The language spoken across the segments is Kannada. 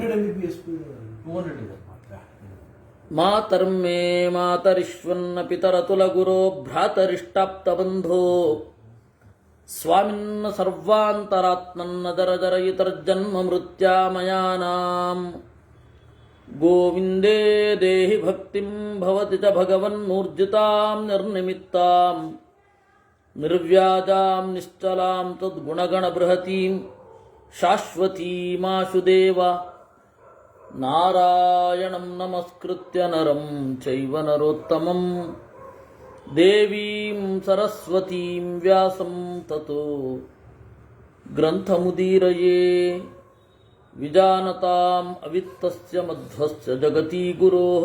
100 MBPS 200 ಇದೆ ಮಾತ್ರ. ಮಾತರ್ಮೇ ಮಾತರಿಶ್ವನ್ನ ಪಿತರತುಲ ಗುರೋ ಭ್ರಾತರಿಷ್ಟಾಪ್ತ ಬಂಧೋ ಸ್ವಾಮಿನ್ನ ಸರ್ವಾಂತರಾತ್ಮನ್ನ ಜರ ಜರಯಿತರ್ಜನ್ಮ ಮೃತ್ಯಾಮಯಾನಾಂ ಗೋವಿಂದೇ ದೇಹಿ ಭಕ್ತಿಂ ಭವತಿ ಚ ಭಗವನ್ಮೂರ್ಜಿತಾಂ ನಿರ್ನಿಮಿತ್ತಾಂ ನಿರ್ವ್ಯಾಜಾಂ ನಿಶ್ಚಲಾಂ ತದ್ಗುಣಗಣ ಬೃಹತೀಂ ಶಾಶ್ವತೀಮಾಶು ದೇವ ನಾರಾಯಣಂ ನಮಸ್ಕೃತ್ಯ ನರಂ ಚೈವ ನರೋತ್ತಮಂ ದೇವೀಂ ಸರಸ್ವತೀಂ ವ್ಯಾಸಂ ತತೋ ಗ್ರಂಥಮುದೀರಯೇ ವಿಜಾನತಾಂ ಅವಿತ್ತಸ್ಯ ಮಧ್ವಸ್ಯ ಜಗತಿ ಗುರೋಃ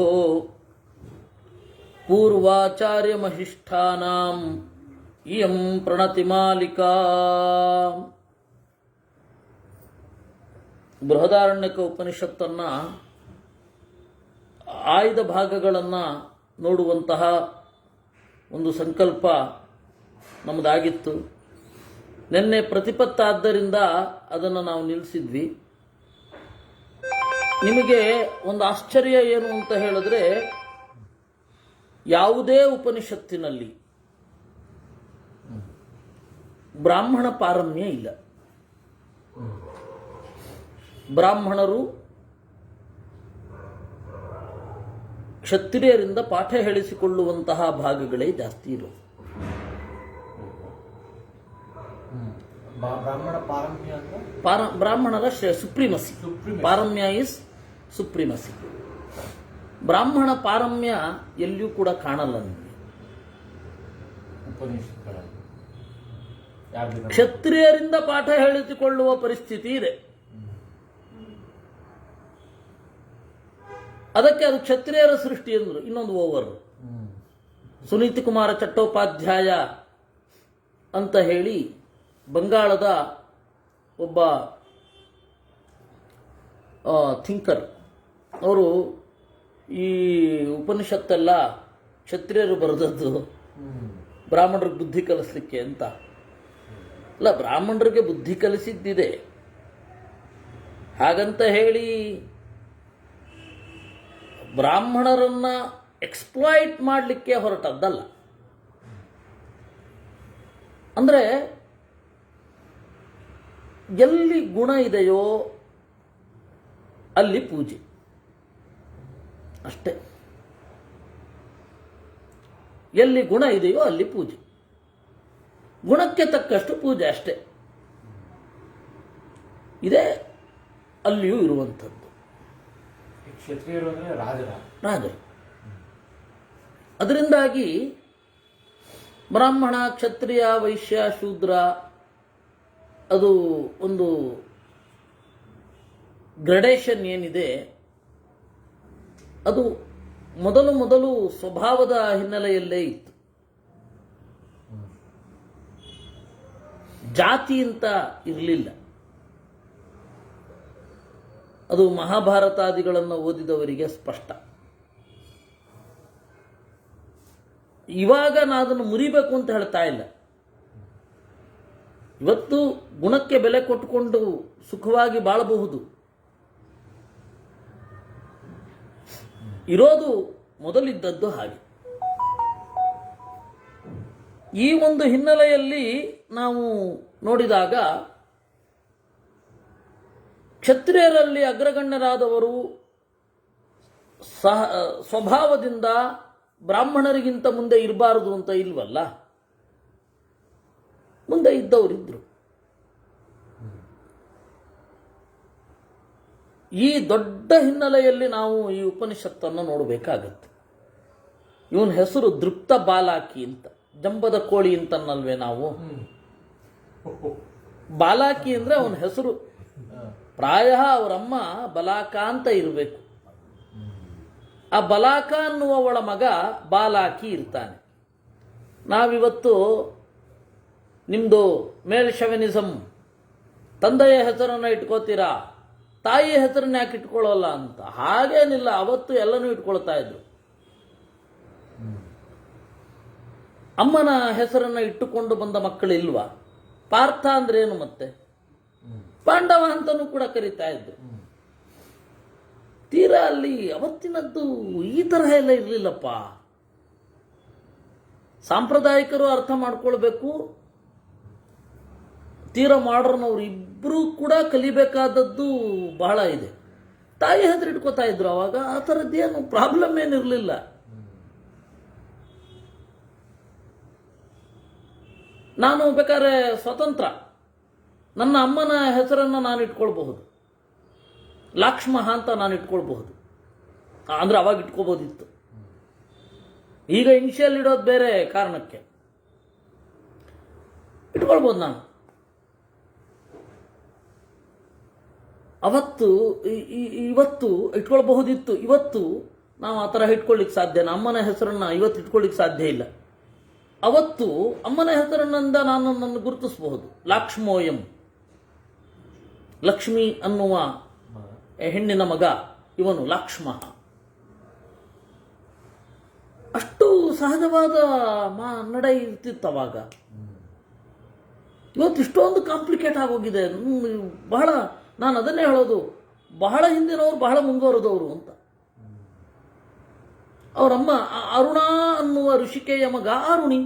ಪೂರ್ವಾಚಾರ್ಯಮಹಿಷ್ಠಾನಾಂ ಇಯಂ ಪ್ರಣತಿಮಾಲಿಕಾ. ಬೃಹದಾರಣ್ಯಕ ಉಪನಿಷತ್ತನ್ನು ಆಯ್ದ ಭಾಗಗಳನ್ನು ನೋಡುವಂತಹ ಒಂದು ಸಂಕಲ್ಪ ನಮ್ಮದಾಗಿತ್ತು. ನಿನ್ನೆ ಪ್ರತಿಪತ್ತಾದ್ದರಿಂದ ಅದನ್ನು ನಾವು ನಿಲ್ಲಿಸಿದ್ವಿ. ನಿಮಗೆ ಒಂದು ಆಶ್ಚರ್ಯ ಏನು ಅಂತ ಹೇಳಿದ್ರೆ, ಯಾವುದೇ ಉಪನಿಷತ್ತಿನಲ್ಲಿ ಬ್ರಾಹ್ಮಣ ಪಾರಮ್ಯ ಇಲ್ಲ. ಬ್ರಾಹ್ಮಣರು ಕ್ಷತ್ರಿಯರಿಂದ ಪಾಠ ಹೇಳಿಸಿಕೊಳ್ಳುವಂತಹ ಭಾಗಗಳೇ ಜಾಸ್ತಿ ಇರೋದು. ಬ್ರಾಹ್ಮಣರ ಸುಪ್ರೀಮಸಿ. ಪಾರಮ್ಯ ಇಸ್ ಸುಪ್ರೀಮಸಿ. ಬ್ರಾಹ್ಮಣ ಪಾರಮ್ಯ ಎಲ್ಲಿಯೂ ಕೂಡ ಕಾಣಲ್ಲ ನಿಮಗೆ. ಕ್ಷತ್ರಿಯರಿಂದ ಪಾಠ ಹೇಳಿಸಿಕೊಳ್ಳುವ ಪರಿಸ್ಥಿತಿ ಇದೆ. ಅದಕ್ಕೆ ಅದು ಕ್ಷತ್ರಿಯರ ಸೃಷ್ಟಿ ಎಂದರು. ಇನ್ನೊಂದು ಓವರ್. ಸುನೀತಿ ಕುಮಾರ ಚಟ್ಟೋಪಾಧ್ಯಾಯ ಅಂತ ಹೇಳಿ ಬಂಗಾಳದ ಒಬ್ಬ ಥಿಂಕರ್, ಅವರು ಈ ಉಪನಿಷತ್ತೆಲ್ಲ ಕ್ಷತ್ರಿಯರು ಬರೆದದ್ದು ಬ್ರಾಹ್ಮಣರಿಗೆ ಬುದ್ಧಿ ಕಲಿಸ್ಲಿಕ್ಕೆ ಅಂತ. ಅಲ್ಲ, ಬ್ರಾಹ್ಮಣರಿಗೆ ಬುದ್ಧಿ ಕಲಿಸಿದ್ದಿದೆ, ಹಾಗಂತ ಹೇಳಿ ಬ್ರಾಹ್ಮಣರನ್ನ ಎಕ್ಸ್ಪ್ಲಾಯ್ಟ್ ಮಾಡಲಿಕ್ಕೆ ಹೊರಟದ್ದಲ್ಲ. ಅಂದರೆ ಎಲ್ಲಿ ಗುಣ ಇದೆಯೋ ಅಲ್ಲಿ ಪೂಜೆ ಅಷ್ಟೇ. ಎಲ್ಲಿ ಗುಣ ಇದೆಯೋ ಅಲ್ಲಿ ಪೂಜೆ, ಗುಣಕ್ಕೆ ತಕ್ಕಷ್ಟು ಪೂಜೆ ಅಷ್ಟೇ. ಇದೇ ಅಲ್ಲಿಯೂ ಇರುವಂಥದ್ದು. ಕ್ಷತ್ರಿಯರು ಅಂದರೆ ರಾಜರು. ಅದರಿಂದಾಗಿ ಬ್ರಾಹ್ಮಣ, ಕ್ಷತ್ರಿಯ, ವೈಶ್ಯ, ಶೂದ್ರ ಅದು ಒಂದು ಗ್ರಡೇಷನ್ ಏನಿದೆ, ಅದು ಮೊದಲು ಸ್ವಭಾವದ ಹಿನ್ನೆಲೆಯಲ್ಲೇ ಇತ್ತು. ಜಾತಿ ಅಂತ ಇರಲಿಲ್ಲ. ಅದು ಮಹಾಭಾರತಾದಿಗಳನ್ನು ಓದಿದವರಿಗೆ ಸ್ಪಷ್ಟ. ಇವಾಗ ನಾನು ಅದನ್ನು ಮುರಿಬೇಕು ಅಂತ ಹೇಳ್ತಾ ಇಲ್ಲ. ಇವತ್ತು ಗುಣಕ್ಕೆ ಬೆಲೆ ಕೊಟ್ಟುಕೊಂಡು ಸುಖವಾಗಿ ಬಾಳಬಹುದು. ಇರೋದು ಮೊದಲಿದ್ದದ್ದು ಹಾಗೆ. ಈ ಒಂದು ಹಿನ್ನೆಲೆಯಲ್ಲಿ ನಾವು ನೋಡಿದಾಗ ಕ್ಷತ್ರಿಯರಲ್ಲಿ ಅಗ್ರಗಣ್ಯರಾದವರು ಸ್ವಭಾವದಿಂದ ಬ್ರಾಹ್ಮಣರಿಗಿಂತ ಮುಂದೆ ಇರಬಾರದು ಅಂತ ಇಲ್ವಲ್ಲ, ಮುಂದೆ ಇದ್ದವರಿದ್ರು. ಈ ದೊಡ್ಡ ಹಿನ್ನೆಲೆಯಲ್ಲಿ ನಾವು ಈ ಉಪನಿಷತ್ತನ್ನು ನೋಡಬೇಕಾಗತ್ತೆ. ಇವನ ಹೆಸರು ದೃಪ್ತ ಬಾಲಾಕಿ ಅಂತ, ಜಂಬದ ಕೋಳಿ ಅಂತನಲ್ವೇ ನಾವು. ಬಾಲಾಕಿ ಅಂದ್ರೆ ಅವನ ಹೆಸರು. ಪ್ರಾಯ ಅವರಮ್ಮ ಬಲಾಕ ಅಂತ ಇರಬೇಕು. ಆ ಬಲಾಕ ಅನ್ನುವವಳ ಮಗ ಬಾಲಾಕಿ ಇರ್ತಾನೆ. ನಾವಿವತ್ತು ನಿಮ್ಮದು ಮೇಲ್ ಶೆವಿನಿಸಮ್, ತಂದೆಯ ಹೆಸರನ್ನು ಇಟ್ಕೋತೀರಾ, ತಾಯಿಯ ಹೆಸರನ್ನ ಯಾಕೆ ಇಟ್ಕೊಳ್ಳೋಲ್ಲ ಅಂತ. ಹಾಗೇನಿಲ್ಲ, ಅವತ್ತು ಎಲ್ಲನೂ ಇಟ್ಕೊಳ್ತಾ ಇದ್ರು. ಅಮ್ಮನ ಹೆಸರನ್ನು ಇಟ್ಟುಕೊಂಡು ಬಂದ ಮಕ್ಕಳಿಲ್ವಾ? ಪಾರ್ಥ ಅಂದ್ರೆ ಏನು ಮತ್ತೆ? ಪಾಂಡವ ಅಂತನೂ ಕೂಡ ಕರೀತಾ ಇದ್ರು. ತೀರಾ ಅಲ್ಲಿ ಅವತ್ತಿನದ್ದು ಈ ತರಹ ಎಲ್ಲ ಇರಲಿಲ್ಲಪ್ಪ. ಸಾಂಪ್ರದಾಯಿಕರು ಅರ್ಥ ಮಾಡ್ಕೊಳ್ಬೇಕು, ತೀರಾ ಮಾಡರ್ನ್ ಅವರು ಇಬ್ಬರೂ ಕೂಡ ಕಲಿಬೇಕಾದದ್ದು ಬಹಳ ಇದೆ. ತಾಯಿ ಹೆದರಿಟ್ಕೋತಾ ಇದ್ರು ಅವಾಗ, ಆ ಥರದ್ದೇನು ಪ್ರಾಬ್ಲಮ್ ಏನಿರಲಿಲ್ಲ. ನಾನು ಬೇಕಾದ್ರೆ ಸ್ವತಂತ್ರ, ನನ್ನ ಅಮ್ಮನ ಹೆಸರನ್ನು ನಾನು ಇಟ್ಕೊಳ್ಬಹುದು, ಲಾಕ್ಷ್ಮಹ ಅಂತ ನಾನು ಇಟ್ಕೊಳ್ಬಹುದು. ಅಂದ್ರೆ ಅವಾಗ ಇಟ್ಕೋಬಹುದಿತ್ತು. ಈಗ ಇನಿಷಿಯಲ್ ಇಡೋದು ಬೇರೆ ಕಾರಣಕ್ಕೆ ಇಟ್ಕೊಳ್ಬೋದು. ನಾನು ಇವತ್ತು ಇಟ್ಕೊಳ್ಬಹುದಿತ್ತು. ಇವತ್ತು ನಾವು ಆ ಥರ ಇಟ್ಕೊಳ್ಳಿಕ್ಕೆ ಸಾಧ್ಯ, ಅಮ್ಮನ ಹೆಸರನ್ನ ಇವತ್ತು ಇಟ್ಕೊಳ್ಳಿಕ್ಕೆ ಸಾಧ್ಯ ಇಲ್ಲ. ಅವತ್ತು ಅಮ್ಮನ ಹೆಸರಿನಿಂದ ನಾನು ನನ್ನ ಗುರುತಿಸಬಹುದು. ಲಾಕ್ಷ್ಮೋಯಂ, ಲಕ್ಷ್ಮಿ ಅನ್ನುವ ಹೆಣ್ಣಿನ ಮಗ ಇವನು ಲಾಕ್ಷ್ಮಃ. ಅಷ್ಟು ಸಹಜವಾದ ನಡೆ ಇರ್ತಿತ್ತು ಅವಾಗ. ಇವತ್ತು ಇಷ್ಟೊಂದು ಕಾಂಪ್ಲಿಕೇಟ್ ಆಗೋಗಿದೆ. ಬಹಳ, ನಾನು ಅದನ್ನೇ ಹೇಳೋದು, ಬಹಳ ಹಿಂದಿನವರು ಬಹಳ ಮುಂದುವರೆದವರು ಅಂತ. ಅವರಮ್ಮ ಅರುಣ ಅನ್ನುವ ಋಷಿಕೆಯ ಮಗ ಆರುಣಿ,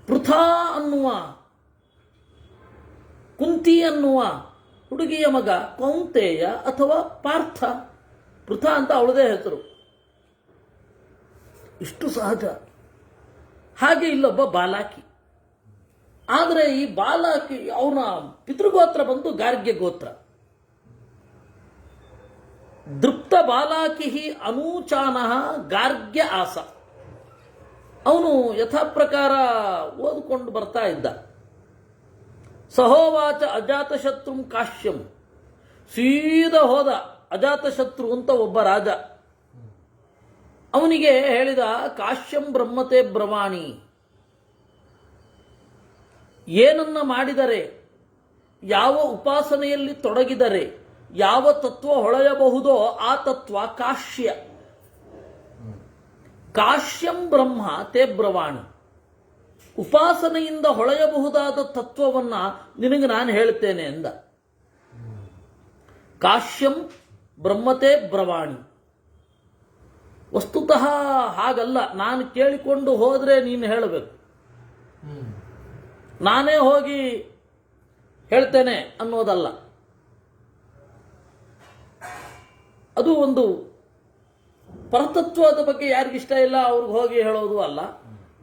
ಪೃಥಾ ಅನ್ನುವ ಕುಂತಿ ಅನ್ನುವ ಹುಡುಗಿಯ ಮಗ ಕೌಂತೆಯ ಅಥವಾ ಪಾರ್ಥ. ಪೃಥಾ ಅಂತ ಅವಳದೇ ಹೆಸರು. ಇಷ್ಟು ಸಹಜ. ಹಾಗೆ ಇಲ್ಲೊಬ್ಬ ಬಾಲಾಕಿ. ಆದರೆ ಈ ಬಾಲಾಕಿ ಅವನ ಪಿತೃಗೋತ್ರ ಬಂದು ಗಾರ್ಗ್ಯ ಗೋತ್ರ. ದೃಪ್ತ ಬಾಲಾಕಿ ಅನೂಚಾನಃ ಗಾರ್ಗ್ಯ ಆಸ. ಅವನು ಯಥಾಪ್ರಕಾರ ಓದಿಕೊಂಡು ಬರ್ತಾ ಇದ್ದ. ಸಹೋವಾಚ ಅಜಾತಶತ್ರುಂ ಕಾಶ್ಯಂ. ಸೀದ ಹೋದ ಅಜಾತಶತ್ರು ಅಂತ ಒಬ್ಬ ರಾಜ. ಅವನಿಗೆ ಹೇಳಿದ, ಕಾಶ್ಯಂ ಬ್ರಹ್ಮತೆ ಬ್ರವಾಣಿ. ಏನನ್ನ ಮಾಡಿದರೆ, ಯಾವ ಉಪಾಸನೆಯಲ್ಲಿ ತೊಡಗಿದರೆ ಯಾವ ತತ್ವ ಹೊಳೆಯಬಹುದೋ ಆ ತತ್ವ ಕಾಶ್ಯ. ಕಾಶ್ಯಂ ಬ್ರಹ್ಮ ತೇ ಬ್ರವಾಣಿ. ಉಪಾಸನೆಯಿಂದ ಹೊಳೆಯಬಹುದಾದ ತತ್ವವನ್ನ ನಿನಗೆ ನಾನು ಹೇಳ್ತೇನೆ ಎಂದ. ಕಾಶ್ಯಂ ಬ್ರಹ್ಮತೆ ಬ್ರವಾಣಿ. ವಸ್ತುತಃ ಹಾಗಲ್ಲ. ನಾನು ಕೇಳಿಕೊಂಡು ಹೋದ್ರೆ ನೀನು ಹೇಳಬೇಕು, ನಾನೇ ಹೋಗಿ ಹೇಳ್ತೇನೆ ಅನ್ನೋದಲ್ಲ. ಅದು ಒಂದು ಪರತತ್ವದ ಬಗ್ಗೆ ಯಾರಿಗಿಷ್ಟ ಇಲ್ಲ ಅವ್ರಿಗೆ ಹೋಗಿ ಹೇಳೋದು ಅಲ್ಲ,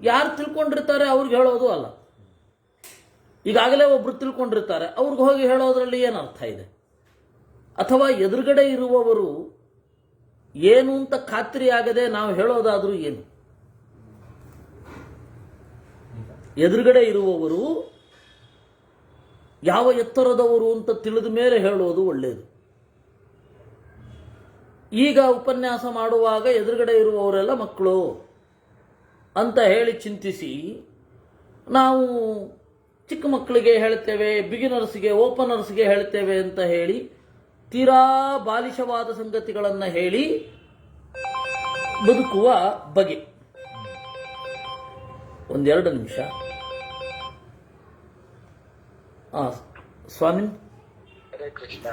ಯಾರು ತಿಳ್ಕೊಂಡಿರ್ತಾರೆ ಅವ್ರಿಗೆ ಹೇಳೋದು ಅಲ್ಲ. ಈಗಾಗಲೇ ಒಬ್ರು ತಿಳ್ಕೊಂಡಿರ್ತಾರೆ, ಅವ್ರಿಗೆ ಹೋಗಿ ಹೇಳೋದ್ರಲ್ಲಿ ಏನು ಅರ್ಥ ಇದೆ? ಅಥವಾ ಎದುರುಗಡೆ ಇರುವವರು ಏನು ಅಂತ ಖಾತ್ರಿಯಾಗದೆ ನಾವು ಹೇಳೋದಾದ್ರೂ ಏನು? ಎದುರುಗಡೆ ಇರುವವರು ಯಾವ ಎತ್ತರದವರು ಅಂತ ತಿಳಿದ ಮೇಲೆ ಹೇಳೋದು ಒಳ್ಳೆಯದು. ಈಗ ಉಪನ್ಯಾಸ ಮಾಡುವಾಗ ಎದುರುಗಡೆ ಇರುವವರೆಲ್ಲ ಮಕ್ಕಳು ಅಂತ ಹೇಳಿ ಚಿಂತಿಸಿ ನಾವು ಚಿಕ್ಕ ಮಕ್ಕಳಿಗೆ ಹೇಳ್ತೇವೆ, ಬಿಗಿನರ್ಸ್ಗೆ, ಓಪನರ್ಸ್ಗೆ ಹೇಳ್ತೇವೆ ಅಂತ ಹೇಳಿ ತೀರಾ ಬಾಲಿಶವಾದ ಸಂಗತಿಗಳನ್ನು ಹೇಳಿ ಬದುಕುವ ಬಗೆ. ಒಂದೆರಡು ನಿಮಿಷ. ಸ್ವಾಮಿ, ಹರೇ ಕೃಷ್ಣ.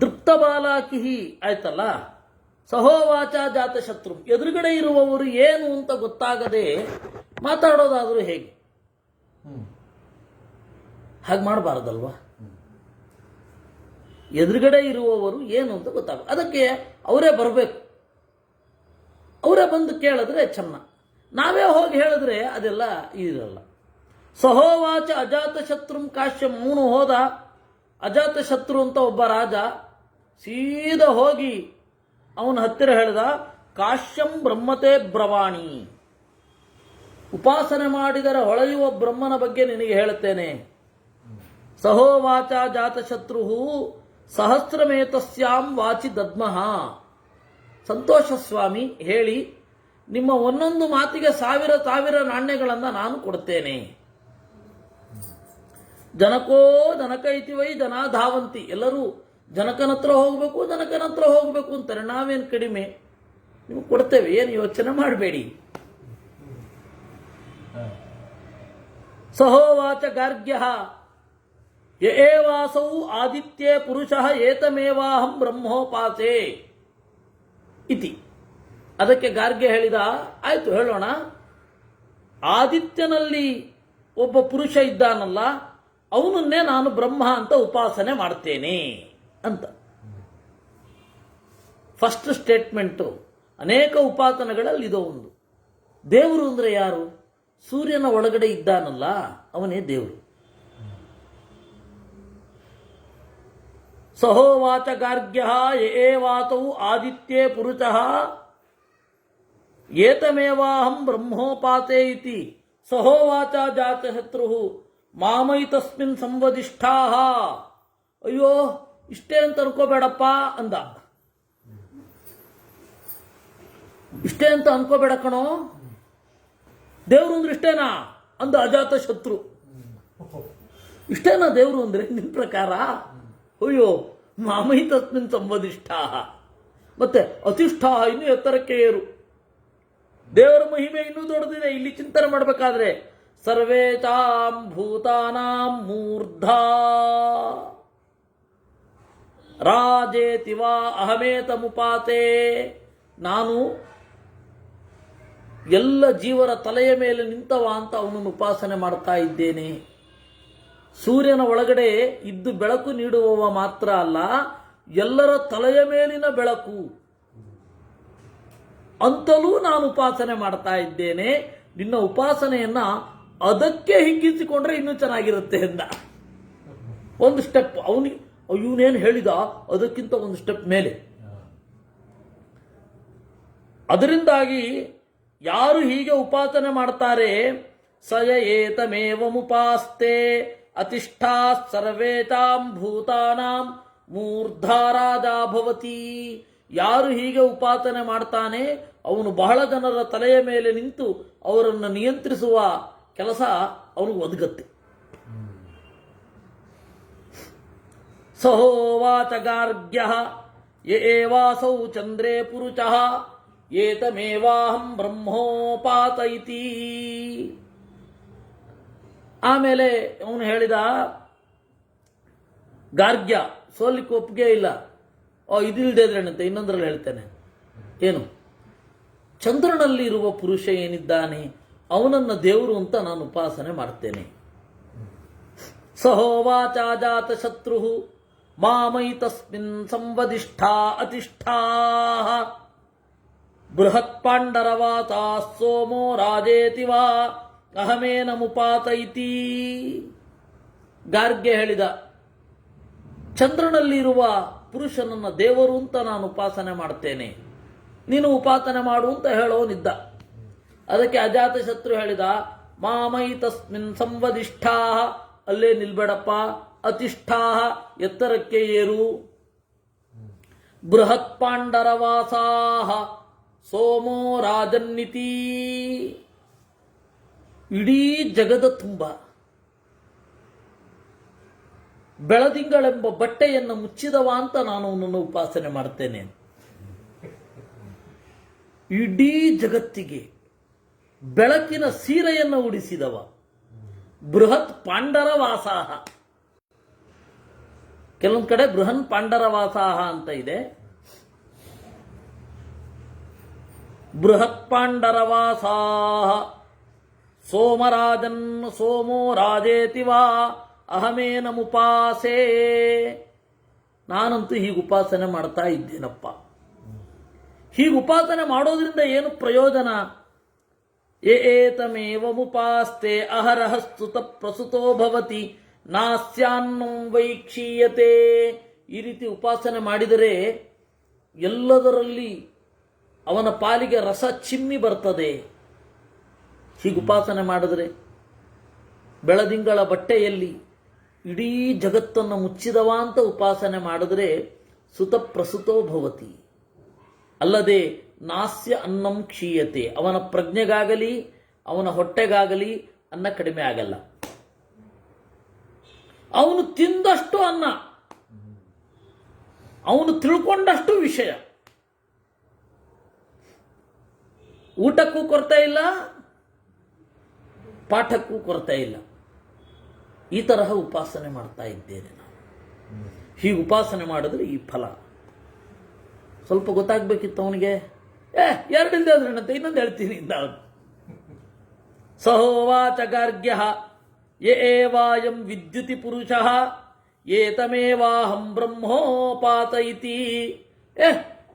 ದೃಪ್ತ ಬಾಲಾಕಿ ಆಯ್ತಲ್ಲ. ಸಹೋವಾಚ ಜಾತ ಶತ್ರು. ಎದುರುಗಡೆ ಇರುವವರು ಏನು ಅಂತ ಗೊತ್ತಾಗದೆ ಮಾತಾಡೋದಾದ್ರೂ ಹೇಗೆ? ಹಾಗೆ ಮಾಡಬಾರದಲ್ವಾ? ಎದುರುಗಡೆ ಇರುವವರು ಏನು ಅಂತ ಗೊತ್ತಾಗ, ಅದಕ್ಕೆ ಅವರೇ ಬರಬೇಕು. ಅವರೇ ಬಂದು ಕೇಳಿದ್ರೆ ಚೆನ್ನ. ನಾವೇ ಹೋಗಿ ಹೇಳಿದ್ರೆ ಅದೆಲ್ಲ ಇರಲ್ಲ. ಸಹೋವಾಚ ಅಜಾತ ಶತ್ರುಂ ಕಾಶ್ಯಂ. ಅವನು ಹೋದ, ಅಜಾತ ಶತ್ರು ಅಂತ ಒಬ್ಬ ರಾಜ, ಸೀದಾ ಹೋಗಿ ಅವನ ಹತ್ತಿರ ಹೇಳಿದ, ಕಾಶ್ಯಂ ಬ್ರಹ್ಮತೆ ಬ್ರವಾಣಿ. ಉಪಾಸನೆ ಮಾಡಿದರೆ ಹೊಳೆಯುವ ಬ್ರಹ್ಮನ ಬಗ್ಗೆ ನಿನಗೆ ಹೇಳುತ್ತೇನೆ. ಸಹೋವಾಚ ಜಾತಶತ್ರು ಸಹಸ್ರಮೇತಸ್ಯಾಂ ವಾಚಿ ದದ್ಮಃ. ಸಂತೋಷ ಸ್ವಾಮಿ ಹೇಳಿ, ನಿಮ್ಮ ಒಂದೊಂದು ಮಾತಿಗೆ 1000 ನಾಣ್ಯಗಳನ್ನು ನಾನು ಕೊಡ್ತೇನೆ. ಜನಕೋ ಜನಕ ಇತಿ ವೈ ಜನ ಧಾವಂತಿ. ಎಲ್ಲರೂ ಜನಕನ ಹತ್ರ ಹೋಗಬೇಕು ಅಂತಾರೆ. ನಾವೇನು ಕಡಿಮೆ, ನೀವು ಕೊಡ್ತೇವೆ, ಏನು ಯೋಚನೆ ಮಾಡಬೇಡಿ. ಸಹೋವಾಚ ಗಾರ್ಗ್ಯ ಯೇವಾಸೌ ಆದಿತ್ಯೇ ಪುರುಷಃ ಏತಮೇವಾಹಂ ಬ್ರಹ್ಮೋಪಾಸೆ ಇತಿ. ಅದಕ್ಕೆ ಗಾರ್ಗ್ಯ ಹೇಳಿದ, ಆಯ್ತು ಹೇಳೋಣ, ಆದಿತ್ಯನಲ್ಲಿ ಒಬ್ಬ ಪುರುಷ ಇದ್ದಾನಲ್ಲ, ಅವನನ್ನೇ ನಾನು ಬ್ರಹ್ಮ ಅಂತ ಉಪಾಸನೆ ಮಾಡ್ತೇನೆ ಅಂತ. First statement. ಅನೇಕ ಉಪಾಸನೆಗಳಲ್ಲಿ ಇದೋ ಒಂದು. ದೇವರು ಅಂದ್ರೆ ಯಾರು? ಸೂರ್ಯನ ಒಳಗಡೆ ಇದ್ದಾನಲ್ಲ, ಅವನೇ ದೇವರು. ಸಹೋವಾಚ ಗಾರ್ಗ್ಯ ಏವಾತೌ ಆದಿತ್ಯೇ ಪುರುಷಃ ಏತಮೇವಾಹಂ ಬ್ರಹ್ಮೋಪಾತೆ ಇತಿ. ಸಹೋವಾಚ ಜಾತಶತ್ರು ಮಾಮೈತಸ್ಮಿನ್ ಸಂವದಿಷ್ಠಾಃ. ಅಯ್ಯೋ, ಇಷ್ಟೇ ಅಂತ ಅನ್ಕೋಬೇಡಪ್ಪ ಅಂದ. ಇಷ್ಟೇ ಅಂತ ಅನ್ಕೋಬೇಡ ಕಣೋ, ದೇವರು ಅಂದ್ರೆ ಇಷ್ಟೇನಾ ಅಂದ ಅಜಾತ ಶತ್ರು. ಇಷ್ಟೇನಾ ದೇವರು ಅಂದ್ರೆ ನಿನ್ ಪ್ರಕಾರ? ಅಯ್ಯೋ, ಮಾಮೈ ತಸ್ಮಿನ್ ಸಂವದಿಷ್ಠಾಃ, ಮತ್ತೆ ಅತಿಷ್ಠಾಃ, ಇನ್ನೂ ಎತ್ತರಕ್ಕೆ ಏರು. ದೇವರ ಮಹಿಮೆ ಇನ್ನೂ ದೊಡ್ಡದಿದೆ. ಇಲ್ಲಿ ಚಿಂತನೆ ಮಾಡಬೇಕಾದ್ರೆ ಸರ್ವೇತಾಂ ಭೂತಾನಾಂ ಮೂರ್ಧಾ ರಾಜೇತಿ ವಾ ಅಹಮೇತಮುಪಾತೆ. ನಾನು ಎಲ್ಲ ಜೀವರ ತಲೆಯ ಮೇಲೆ ನಿಂತವ ಅಂತ ಅವನನ್ನು ಉಪಾಸನೆ ಮಾಡ್ತಾ ಇದ್ದೇನೆ. ಸೂರ್ಯನ ಒಳಗಡೆ ಇದ್ದು ಬೆಳಕು ನೀಡುವವ ಮಾತ್ರ ಅಲ್ಲ, ಎಲ್ಲರ ತಲೆಯ ಮೇಲಿನ ಬೆಳಕು ಅಂತಲೂ ನಾನು ಉಪಾಸನೆ ಮಾಡ್ತಾ ಇದ್ದೇನೆ. ನಿನ್ನ ಉಪಾಸನೆಯನ್ನ ಅದಕ್ಕೆ ಹಿಗ್ಗಿಸಿಕೊಂಡ್ರೆ ಇನ್ನೂ ಚೆನ್ನಾಗಿರುತ್ತೆ ಎಂದ. ಒಂದು ಸ್ಟೆಪ್ ಅವನಿಗೆ, ಇವನೇನು ಹೇಳಿದ ಅದಕ್ಕಿಂತ ಒಂದು ಸ್ಟೆಪ್ ಮೇಲೆ. ಅದರಿಂದಾಗಿ ಯಾರು ಹೀಗೆ ಉಪಾಸನೆ ಮಾಡ್ತಾರೆ, ಸಯ ಏತಮೇವಮುಪಾಸ್ತೆ ಅತಿಷ್ಠಾ ಸರ್ವೇತಾಂ ಭೂತಾನಾಂ ಮೂರ್ಧಾರಾಜ ಭವತಿ. ಯಾರು ಹೀಗೆ ಉಪಾಸನೆ ಮಾಡ್ತಾನೆ, ಅವನು ಬಹಳ ಜನರ ತಲೆಯ ಮೇಲೆ ನಿಂತು ಅವರನ್ನು ನಿಯಂತ್ರಿಸುವ ಕೆಲಸ ಅವನಿಗೆ ಒದಗತ್ತೆ. ಸಹೋವಾಚ ಗಾರ್ಗ್ಯ ಏವಾಸೌ ಚಂದ್ರೇ ಪುರುಷಃ ಏತಮೇವಾಹಂ ಬ್ರಹ್ಮೋಪಾತ ಇತಿ. ಆಮೇಲೆ ಅವನು ಹೇಳಿದ, ಗಾರ್ಗ್ಯ ಸೋಲಿಕ್ಕೆ ಒಪ್ಪಿಗೆ ಇಲ್ಲ. ಇದಿಲ್ದೇ ಇದ್ರೇನಂತೆ, ಇನ್ನೊಂದ್ರಲ್ಲಿ ಹೇಳ್ತೇನೆ. ಏನು? ಚಂದ್ರನಲ್ಲಿ ಇರುವ ಪುರುಷ ಏನಿದ್ದಾನೆ ಅವನನ್ನ ದೇವರು ಅಂತ ನಾನು ಉಪಾಸನೆ ಮಾಡ್ತೇನೆ. ಸಹೋವಾಚ ಜಾತ ಶತ್ರು ಮಾಮೈ ತಸ್ಮಿನ್ ಸಂವದಿಷ್ಠಾ ಅತಿಷ್ಠಾ ಬೃಹತ್ ಪಾಂಡರವಾತ ಸೋಮೋ ರಾಜೇತಿ ವಾ ಅಹಮೇನ ಮುಪಾತ ಇತಿ. ಗಾರ್ಗ್ಯ ಹೇಳಿದ, ಚಂದ್ರನಲ್ಲಿರುವ ಪುರುಷನನ್ನ ದೇವರು ಅಂತ ನಾನು ಉಪಾಸನೆ ಮಾಡ್ತೇನೆ, ನೀನು ಉಪಾಸನೆ ಮಾಡು ಅಂತ ಹೇಳೋನಿದ್ದ. ಅದಕ್ಕೆ ಅಜಾತ ಶತ್ರು ಹೇಳಿದ, ಮಾಮೈ ತಸ್ಮಿನ್ ಸಂವದಿಷ್ಠಾ, ಅಲ್ಲೇ ನಿಲ್ಬೇಡಪ್ಪ, ಅತಿಷ್ಠಾ, ಎತ್ತರಕ್ಕೆ ಏರು. ಬೃಹತ್ ಪಾಂಡರವಾಸಾಹ ಸೋಮೋ ರಾಜನ್ನಿತಿ. ಇಡೀ ಜಗದ ತುಂಬ ಬೆಳದಿಂಗಳೆಂಬ ಬಟ್ಟೆಯನ್ನು ಮುಚ್ಚಿದವ ಅಂತ ನಾನು ಅವನನ್ನು ಉಪಾಸನೆ ಮಾಡ್ತೇನೆ. ಇಡೀ ಜಗತ್ತಿಗೆ ಬೆಳಕಿನ ಸೀರೆಯನ್ನು ಉಡಿಸಿದವ. ಬೃಹತ್ ಪಾಂಡರವಾಸಾಹ, ಕೆಲವೊಂದು ಕಡೆ ಬೃಹನ್ ಪಾಂಡರವಾಸಾಹ ಅಂತ ಇದೆ. ಬೃಹತ್ ಪಾಂಡರವಾಸಾಹ ಸೋಮರಾಜನ್ ಸೋಮೋ ರಾಜೇತಿ ವಾ ಅಹಮೇನ ಮುಪಾಸೆ. ನಾನಂತೂ ಹೀಗೆ ಉಪಾಸನೆ ಮಾಡ್ತಾ ಇದ್ದೇನಪ್ಪ. ಹೀಗೆ ಉಪಾಸನೆ ಮಾಡೋದ್ರಿಂದ ಏನು ಪ್ರಯೋಜನ? ಏತಮೇವ ಮುಪಾಸ್ತೆ ಅಹರಹ ಸ್ತುತ ಪ್ರಸುತೋ ಭವತಿ ನಾಸ್ಯಾನ್ನಂ ವೈಕ್ಷೀಯತೆ. ಈ ರೀತಿ ಉಪಾಸನೆ ಮಾಡಿದರೆ ಎಲ್ಲದರಲ್ಲಿ ಅವನ ಪಾಲಿಗೆ ರಸ ಚಿಮ್ಮಿ ಬರ್ತದೆ. ಹೀಗೆ ಉಪಾಸನೆ ಮಾಡಿದರೆ ಬೆಳದಿಂಗಳ ಬಟ್ಟೆಯಲ್ಲಿ ಇಡೀ ಜಗತ್ತನ್ನು ಮುಚ್ಚಿದವ ಅಂತ ಉಪಾಸನೆ ಮಾಡಿದ್ರೆ ಸುತ ಪ್ರಸುತೋ ಭವತಿ. ಅಲ್ಲದೆ ನಾಸ್ಯ ಅನ್ನಂ ಕ್ಷೀಯತೆ, ಅವನ ಪ್ರಜ್ಞೆಗಾಗಲಿ ಅವನ ಹೊಟ್ಟೆಗಾಗಲಿ ಅನ್ನ ಕಡಿಮೆ ಆಗಲ್ಲ. ಅವನು ತಿಂದಷ್ಟು ಅನ್ನ, ಅವನು ತಿಳ್ಕೊಂಡಷ್ಟು ವಿಷಯ. ಊಟಕ್ಕೂ ಕೊರತೆ ಇಲ್ಲ, ಪಾಠಕ್ಕೂ ಕೊರತೆ ಇಲ್ಲ. ಈ ತರಹ ಉಪಾಸನೆ ಮಾಡ್ತಾ ಇದ್ದೇನೆ ನಾನು. ಹೀಗೆ ಉಪಾಸನೆ ಮಾಡಿದ್ರೆ ಈ ಫಲ ಸ್ವಲ್ಪ ಗೊತ್ತಾಗ್ಬೇಕಿತ್ತು ಅವನಿಗೆ. ಎರಡಿಂದ ಅದ್ರಂತೆ, ಇನ್ನೊಂದು ಹೇಳ್ತೀನಿ ಇಂದ. ಸಹೋವಾಚ ಗಾರ್ಗ್ಯ ಏವಾಯಂ ವಿದ್ಯುತಿ ಪುರುಷಃ ಏತಮೇವಾಹಂ ಬ್ರಹ್ಮೋಪಾತಯಿತಿ.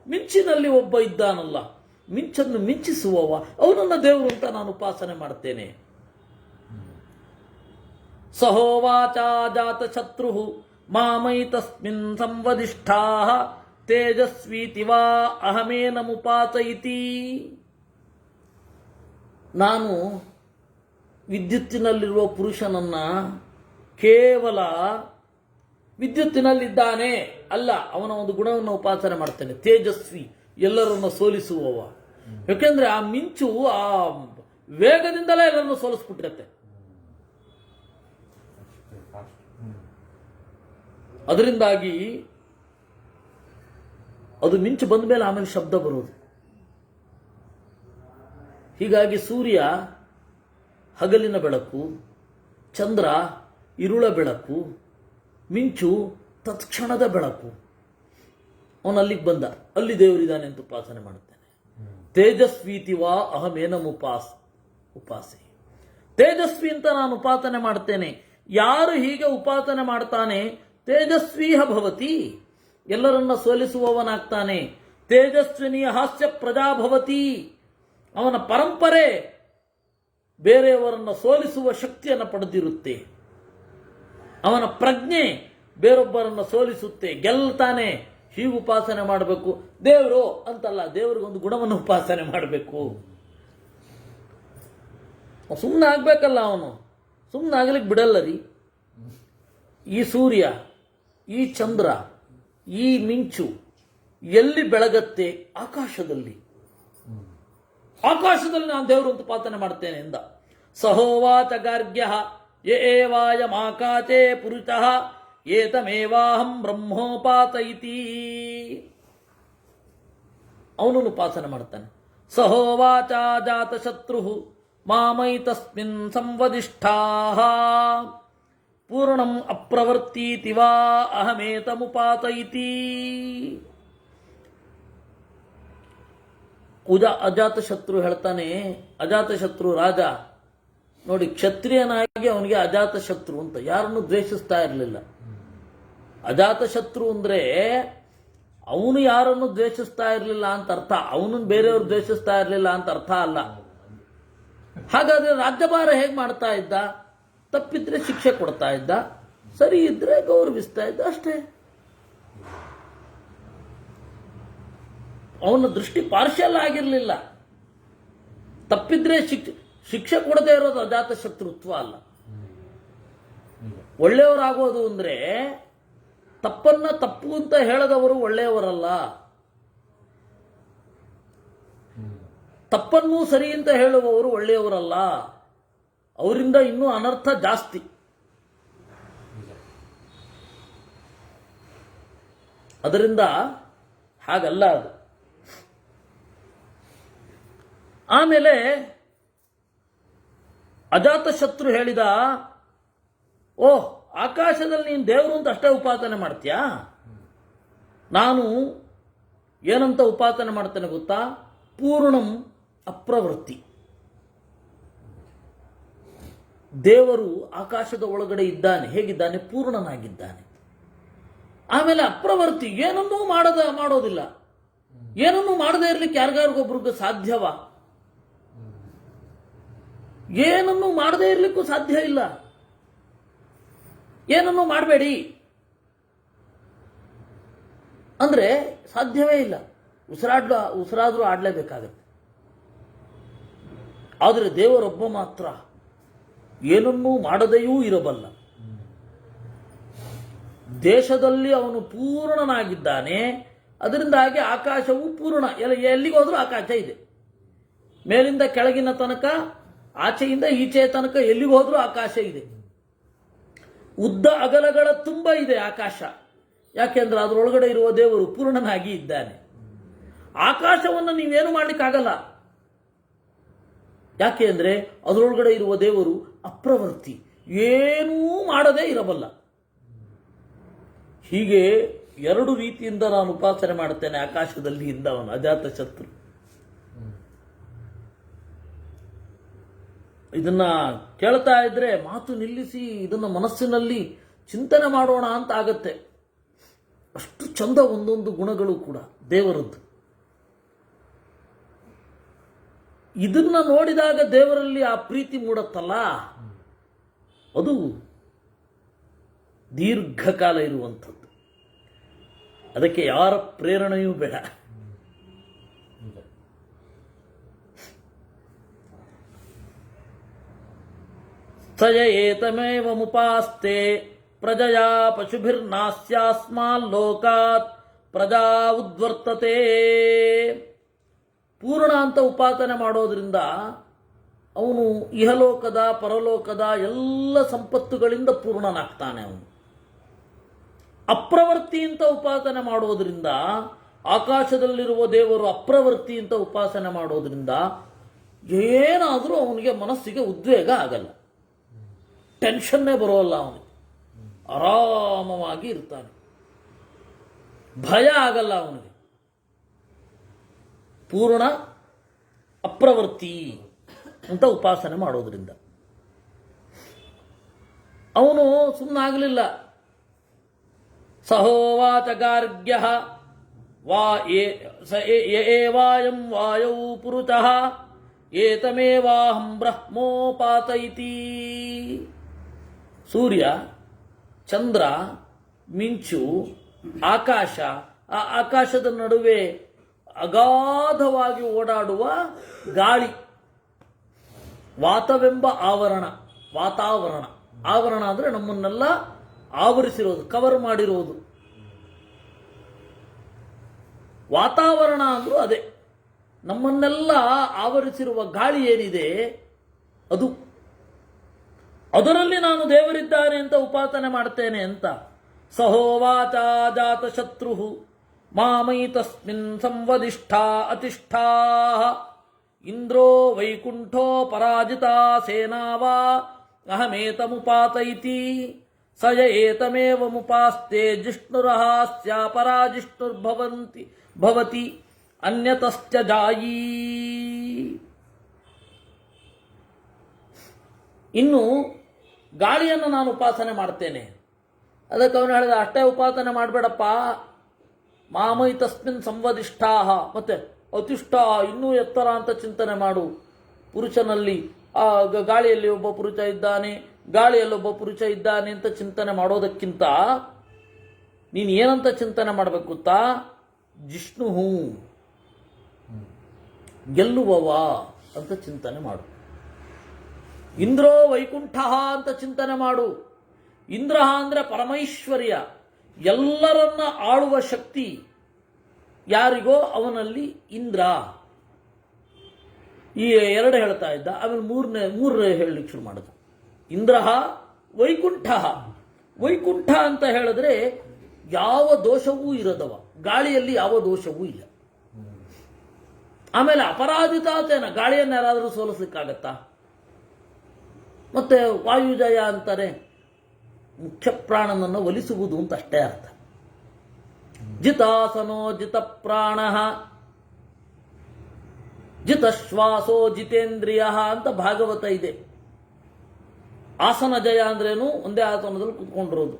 ಮಿಂಚಿನಲ್ಲಿ ಒಬ್ಬ ಇದ್ದಾನಲ್ಲ, ಮಿಂಚನ್ನು ಮಿಂಚಿಸುವವ, ಅವನನ್ನ ದೇವರು ಅಂತ ನಾನು ಉಪಾಸನೆ ಮಾಡ್ತೇನೆ. ಸಹೋವಾಚ ಜಾತ ಶತ್ರು ಮಾಮೈ ತಸ್ಮಿನ್ ಸಂವದಿಷ್ಠಾ ತೇಜಸ್ವೀತಿ ವಾ ಅಹಮೇನಮುಪಾತಯಿತಿ. ನಾನು ವಿದ್ಯುತ್ತಿನಲ್ಲಿರುವ ಪುರುಷನನ್ನ ಕೇವಲ ವಿದ್ಯುತ್ತಿನಲ್ಲಿದ್ದಾನೆ ಅಲ್ಲ, ಅವನ ಒಂದು ಗುಣವನ್ನು ಉಪಾಸನೆ ಮಾಡ್ತೇನೆ. ತೇಜಸ್ವಿ, ಎಲ್ಲರನ್ನು ಸೋಲಿಸುವವ. ಯಾಕೆಂದ್ರೆ ಆ ಮಿಂಚು ಆ ವೇಗದಿಂದಲೇ ಎಲ್ಲರನ್ನು ಸೋಲಿಸ್ಬಿಟ್ಟಿರತ್ತೆ. ಅದರಿಂದಾಗಿ ಅದು ಮಿಂಚು ಬಂದ ಮೇಲೆ ಆಮೇಲೆ ಶಬ್ದ ಬರುವುದು. ಹೀಗಾಗಿ ಸೂರ್ಯ ಹಗಲಿನ ಬೆಳಕು, ಚಂದ್ರ ಇರುಳ ಬೆಳಕು, ಮಿಂಚು ತತ್ಕ್ಷಣದ ಬೆಳಕು. ಅವನು ಅಲ್ಲಿಗೆ ಬಂದ, ಅಲ್ಲಿ ದೇವರಿದ್ದಾನೆ ಅಂತ ಉಪಾಸನೆ ಮಾಡುತ್ತೇನೆ. ತೇಜಸ್ವೀತಿ ವಾ ಉಪಾಸೆ. ತೇಜಸ್ವಿ ಅಂತ ನಾನು ಉಪಾಸನೆ ಮಾಡ್ತೇನೆ. ಯಾರು ಹೀಗೆ ಉಪಾಸನೆ ಮಾಡ್ತಾನೆ ತೇಜಸ್ವೀಹ ಭವತಿ, ಎಲ್ಲರನ್ನ ಸೋಲಿಸುವವನಾಗ್ತಾನೆ. ತೇಜಸ್ವಿನಿಯ ಹಾಸ್ಯ ಪ್ರಜಾಭವತಿ, ಅವನ ಪರಂಪರೆ ಬೇರೆಯವರನ್ನು ಸೋಲಿಸುವ ಶಕ್ತಿಯನ್ನು ಪಡೆದಿರುತ್ತೆ. ಅವನ ಪ್ರಜ್ಞೆ ಬೇರೊಬ್ಬರನ್ನು ಸೋಲಿಸುತ್ತೆ, ಗೆಲ್ತಾನೆ. ಹೀಗೆ ಉಪಾಸನೆ ಮಾಡಬೇಕು. ದೇವರು ಅಂತಲ್ಲ, ದೇವರಿಗೊಂದು ಗುಣವನ್ನು ಉಪಾಸನೆ ಮಾಡಬೇಕು. ಸುಮ್ಮನೆ ಆಗ್ಬೇಕಲ್ಲ, ಅವನು ಸುಮ್ಮನೆ ಆಗ್ಲಿಕ್ಕೆ ಬಿಡಲ್ಲ ರೀ. ಈ ಸೂರ್ಯ, ಈ ಚಂದ್ರ, ಈ ಮಿಂಚು ಎಲ್ಲಿ ಬೆಳಗತ್ತೆ? ಆಕಾಶದಲ್ಲಿ. ಆಕಾಶದಲ್ಲಿ ನಾನು ದೇವರು ಅಂತ ಉಪಾಸನೆ ಮಾಡ್ತೇನೆ ಎಂದ. ಸಹೋವಾಚ ಗಾರ್ಗ್ಯ ಏವಾಯಮಾಕಾಶೇ ಪುರುಷಃ ಏತಮೇವಾಹಂ ಬ್ರಹ್ಮೋಪಾತಯಿತಿ. ಅವನನ್ನು ಉಪಾಸನೆ ಮಾಡ್ತಾನೆ. ಸಹೋವಾಚ ಜಾತ ಶತ್ರು ಮಾಮೈ ತಸ್ಮಿನ್ ಸಂವದಿಷ್ಠಾಃ ಪೂರ್ಣಂ ಅಪ್ರವರ್ತೀತಿ ವಾ ಅಹಮೇತಮುಪಾತಯಿತಿ. ಅಜಾತಶತ್ರು ಹೇಳ್ತಾನೆ, ಅಜಾತಶತ್ರು ರಾಜ ನೋಡಿ, ಕ್ಷತ್ರಿಯನಾಗಿ ಅವನಿಗೆ ಅಜಾತಶತ್ರು ಅಂತ ಯಾರನ್ನು ದ್ವೇಷಿಸ್ತಾ ಇರಲಿಲ್ಲ. ಅಜಾತಶತ್ರು ಅಂದ್ರೆ ಅವನು ಯಾರನ್ನು ದ್ವೇಷಿಸ್ತಾ ಇರಲಿಲ್ಲ ಅಂತ ಅರ್ಥ, ಅವನನ್ನು ಬೇರೆಯವರು ದ್ವೇಷಿಸ್ತಾ ಇರಲಿಲ್ಲ ಅಂತ ಅರ್ಥ ಅಲ್ಲ. ಹಾಗಾದ್ರೆ ರಾಜ್ಯಭಾರ ಹೇಗೆ ಮಾಡ್ತಾ ಇದ್ದ? ತಪ್ಪಿದ್ರೆ ಶಿಕ್ಷೆ ಕೊಡ್ತಾ ಇದ್ದ, ಸರಿ ಇದ್ರೆ ಗೌರವಿಸ್ತಾ ಇದ್ದ, ಅಷ್ಟೇ. ಅವನ ದೃಷ್ಟಿ ಪಾರ್ಶಲ್ ಆಗಿರಲಿಲ್ಲ. ತಪ್ಪಿದ್ರೆ ಶಿಕ್ಷೆ ಕೊಡದೇ ಇರೋದು ಅಜಾತ ಶತ್ರುತ್ವ ಅಲ್ಲ. ಒಳ್ಳೆಯವರಾಗೋದು ಅಂದ್ರೆ ತಪ್ಪನ್ನ ತಪ್ಪು ಅಂತ ಹೇಳದವರು ಒಳ್ಳೆಯವರಲ್ಲ, ತಪ್ಪನ್ನು ಸರಿ ಅಂತ ಹೇಳುವವರು ಒಳ್ಳೆಯವರಲ್ಲ. ಅವರಿಂದ ಇನ್ನೂ ಅನರ್ಥ ಜಾಸ್ತಿ. ಅದರಿಂದ ಹಾಗಲ್ಲ ಅದು. ಆಮೇಲೆ ಅಜಾತಶತ್ರು ಹೇಳಿದ, ಓಹ್, ಆಕಾಶದಲ್ಲಿ ನೀನು ದೇವರು ಅಂತ ಅಷ್ಟೇ ಉಪಾಸನೆ ಮಾಡ್ತೀಯಾ? ನಾನು ಏನಂತ ಉಪಾಸನೆ ಮಾಡ್ತೇನೆ ಗೊತ್ತಾ? ಪೂರ್ಣಂ ಅಪ್ರವೃತ್ತಿ. ದೇವರು ಆಕಾಶದ ಒಳಗಡೆ ಇದ್ದಾನೆ. ಹೇಗಿದ್ದಾನೆ? ಪೂರ್ಣನಾಗಿದ್ದಾನೆ. ಆಮೇಲೆ ಅಪ್ರವರ್ತಿ, ಏನನ್ನೂ ಮಾಡೋದಿಲ್ಲ. ಏನನ್ನೂ ಮಾಡದೇ ಇರ್ಲಿಕ್ಕೆ ಯಾರಿಗಾರಿಗೊಬ್ರಿಗೂ ಸಾಧ್ಯವಾ? ಏನನ್ನೂ ಮಾಡದೇ ಇರ್ಲಿಕ್ಕೂ ಸಾಧ್ಯ ಇಲ್ಲ. ಏನನ್ನೂ ಮಾಡಬೇಡಿ ಅಂದ್ರೆ ಸಾಧ್ಯವೇ ಇಲ್ಲ. ಉಸಿರಾದ್ರೂ ಆಡ್ಲೇಬೇಕಾಗತ್ತೆ. ಆದರೆ ದೇವರೊಬ್ಬ ಮಾತ್ರ ಏನನ್ನೂ ಮಾಡದೆಯೂ ಇರಬಲ್ಲ. ದೇಶದಲ್ಲಿ ಅವನು ಪೂರ್ಣನಾಗಿದ್ದಾನೆ. ಅದರಿಂದಾಗಿ ಆಕಾಶವು ಪೂರ್ಣ. ಎಲ್ಲಿಗೆ ಹೋದ್ರೂ ಆಕಾಶ ಇದೆ. ಮೇಲಿಂದ ಕೆಳಗಿನ ತನಕ, ಆಚೆಯಿಂದ ಈಚೆಯ ತನಕ ಎಲ್ಲಿಗೆ ಹೋದ್ರೂ ಆಕಾಶ ಇದೆ. ಉದ್ದ ಅಗಲಗಳ ತುಂಬ ಇದೆ ಆಕಾಶ. ಯಾಕೆಂದ್ರೆ ಅದರೊಳಗಡೆ ಇರುವ ದೇವರು ಪೂರ್ಣನಾಗಿ ಇದ್ದಾನೆ. ಆಕಾಶವನ್ನು ನೀವೇನು ಮಾಡಲಿಕ್ಕಾಗಲ್ಲ. ಯಾಕೆ ಅಂದ್ರೆ ಅದರೊಳಗಡೆ ಇರುವ ದೇವರು ಅಪ್ರವರ್ತಿ, ಏನೂ ಮಾಡದೇ ಇರಬಲ್ಲ. ಹೀಗೆ ಎರಡು ರೀತಿಯಿಂದ ನಾನು ಉಪಾಸನೆ ಮಾಡುತ್ತೇನೆ ಆಕಾಶದಲ್ಲಿ ಇದ್ದವನು ಅಜಾತ ಶತ್ರು. ಇದನ್ನ ಕೇಳ್ತಾ ಇದ್ರೆ ಮಾತು ನಿಲ್ಲಿಸಿ ಇದನ್ನ ಮನಸ್ಸಿನಲ್ಲಿ ಚಿಂತನೆ ಮಾಡೋಣ ಅಂತ ಆಗತ್ತೆ. ಅಷ್ಟು ಚಂದ ಒಂದೊಂದು ಗುಣಗಳು ಕೂಡ ದೇವರದ್ದು. ಇದನ್ನ ನೋಡಿದಾಗ ದೇವರಲ್ಲಿ ಆ ಪ್ರೀತಿ ಮೂಡತ್ತಲ್ಲ, ಅದು ದೀರ್ಘಕಾಲ ಇರುವಂಥದ್ದು. ಅದಕ್ಕೆ ಯಾರ ಪ್ರೇರಣೆಯೂ ಬೇಡ. ಸಯ ಏತಮೇವ ಮುಪಾಸ್ತೆ ಪ್ರಜಯಾ ಪಶುಭಿರ್ನಾಸ್ಯಾಸ್ಮಾಲ್ಲೋಕಾತ್ ಪ್ರಜಾ ಉದ್ವರ್ತತೆ. ಪೂರ್ಣ ಅಂತ ಉಪಾಸನೆ ಮಾಡೋದ್ರಿಂದ ಅವನು ಇಹಲೋಕದ ಪರಲೋಕದ ಎಲ್ಲ ಸಂಪತ್ತುಗಳಿಂದ ಪೂರ್ಣನಾಗ್ತಾನೆ. ಅವನು ಅಪ್ರವರ್ತಿ ಅಂತ ಉಪಾಸನೆ ಮಾಡೋದ್ರಿಂದ, ಆಕಾಶದಲ್ಲಿರುವ ದೇವರು ಅಪ್ರವರ್ತಿ ಅಂತ ಉಪಾಸನೆ ಮಾಡೋದ್ರಿಂದ ಏನಾದರೂ ಅವನಿಗೆ ಮನಸ್ಸಿಗೆ ಉದ್ವೇಗ ಆಗಲ್ಲ, ಟೆನ್ಷನ್ನೇ ಬರೋಲ್ಲ. ಅವನಿಗೆ ಆರಾಮವಾಗಿ ಇರ್ತಾನೆ, ಭಯ ಆಗಲ್ಲ ಅವನಿಗೆ. ಪೂರ್ಣ ಅಪ್ರವರ್ತಿ ಅಂತ ಉಪಾಸನೆ ಮಾಡೋದ್ರಿಂದ ಅವನು ಸುಮ್ಮನಾಗಲಿಲ್ಲ. ಸಹೋವಾಚ ಗಾರ್ಗ್ಯ ಏವಾಯಂ ವಾಯೌ ಪುರುಷಃ ಏತಮೇವಾಹಂ ಬ್ರಹ್ಮೋಪಾತೈತಿ. ಸೂರ್ಯ, ಚಂದ್ರ, ಮಿಂಚು, ಆಕಾಶ, ಆ ಆಕಾಶದ ನಡುವೆ ಅಗಾಧವಾಗಿ ಓಡಾಡುವ ಗಾಳಿ, ವಾತವೆಂಬ ಆವರಣ. ವಾತಾವರಣ, ಆವರಣ ಅಂದರೆ ನಮ್ಮನ್ನೆಲ್ಲ ಆವರಿಸಿರೋದು, ಕವರ್ ಮಾಡಿರೋದು. ವಾತಾವರಣ ಅಂದ್ರೂ ಅದೇ, ನಮ್ಮನ್ನೆಲ್ಲ ಆವರಿಸಿರುವ ಗಾಳಿ ಏನಿದೆ ಅದು. ಅದರಲ್ಲಿ ನಾನು ದೇವರಿದ್ದಾನೆ ಅಂತ ಉಪಾಸನೆ ಮಾಡ್ತೇನೆ ಅಂತ. ಸಹೋವಾಚ ಜಾತ ಶತ್ರು ಮಾಮೈ ತಸ್ಮಿನ್ ಸಂವದಿಷ್ಠಾ ಅತಿಷ್ಠಾ ಇಂದ್ರೋ ವೈಕುಂಠೋ ಪರಾಜಿತ ಸೇನಾವಾ ಅಹಮೇತಮುಪಾತೈತಿ. ಸಯ ಏತಮೇವ ಮುಪಾಸ್ತೆ ಜಿಷ್ಣುರಃ ಸ್ಯಾಪರಾಜಿಷ್ಣುರ್ಭವಂತಿ ಭವತಿ ಅನ್ಯತಶ್ಚ ಜಾಯೀ. ಇನ್ನು ಗಾಳಿಯನ್ನು ನಾನು ಉಪಾಸನೆ ಮಾಡ್ತೇನೆ. ಅದಕ್ಕೆ ಅವನು ಹೇಳಿದ, ಅಷ್ಟೇ ಉಪಾಸನೆ ಮಾಡಬೇಡಪ್ಪ, ಮಾಮೈ ತಸ್ಮಿನ್ ಸಂವದಿಷ್ಠಾ, ಮತ್ತೆ ಅತಿಷ್ಠ, ಇನ್ನೂ ಎತ್ತರ ಅಂತ ಚಿಂತನೆ ಮಾಡು. ಪುರುಷನಲ್ಲಿ ಆ ಗಾಳಿಯಲ್ಲಿ ಒಬ್ಬ ಪುರುಷ ಇದ್ದಾನೆ, ಗಾಳಿಯಲ್ಲಿ ಒಬ್ಬ ಪುರುಷ ಇದ್ದಾನೆ ಅಂತ ಚಿಂತನೆ ಮಾಡೋದಕ್ಕಿಂತ ನೀನು ಏನಂತ ಚಿಂತನೆ ಮಾಡಬೇಕು ಗೊತ್ತಾ? ಜಿಷ್ಣು ಗೆಲ್ಲುವವ ಅಂತ ಚಿಂತನೆ ಮಾಡು. ಇಂದ್ರೋ ವೈಕುಂಠ ಅಂತ ಚಿಂತನೆ ಮಾಡು. ಇಂದ್ರ ಅಂದ್ರೆ ಪರಮೈಶ್ವರ್ಯ, ಎಲ್ಲರನ್ನ ಆಳುವ ಶಕ್ತಿ ಯಾರಿಗೋ ಅವನಲ್ಲಿ ಇಂದ್ರ. ಈ ಎರಡು ಹೇಳ್ತಾ ಇದ್ದ. ಆಮೇಲೆ ಮೂರನೇ ಹೇಳಲಿಕ್ಕೆ ಶುರು ಮಾಡಿದ. ಇಂದ್ರ ವೈಕುಂಠ. ವೈಕುಂಠ ಅಂತ ಹೇಳಿದ್ರೆ ಯಾವ ದೋಷವೂ ಇರದವ, ಗಾಳಿಯಲ್ಲಿ ಯಾವ ದೋಷವೂ ಇಲ್ಲ. ಆಮೇಲೆ ಅಪರಾಜಿತಾತೇನ, ಗಾಳಿಯನ್ನು ಯಾರಾದರೂ ಸೋಲಿಸ್ಲಿಕ್ಕಾಗತ್ತಾ? ಮತ್ತೆ ವಾಯುಜಯ ಅಂತಾರೆ, ಮುಖ್ಯ ಪ್ರಾಣನನ್ನು ಒಲಿಸುವುದು ಅಂತ ಅಷ್ಟೇ ಅರ್ಥ. ಜಿತಾಸನೋ ಜಿತ ಪ್ರಾಣ ಜಿತಶ್ವಾಸೋ ಜಿತೇಂದ್ರಿಯ ಅಂತ ಭಾಗವತ ಇದೆ. ಆಸನ ಜಯ ಅಂದ್ರೇನು? ಒಂದೇ ಆಸನದಲ್ಲಿ ಕುತ್ಕೊಂಡಿರೋದು,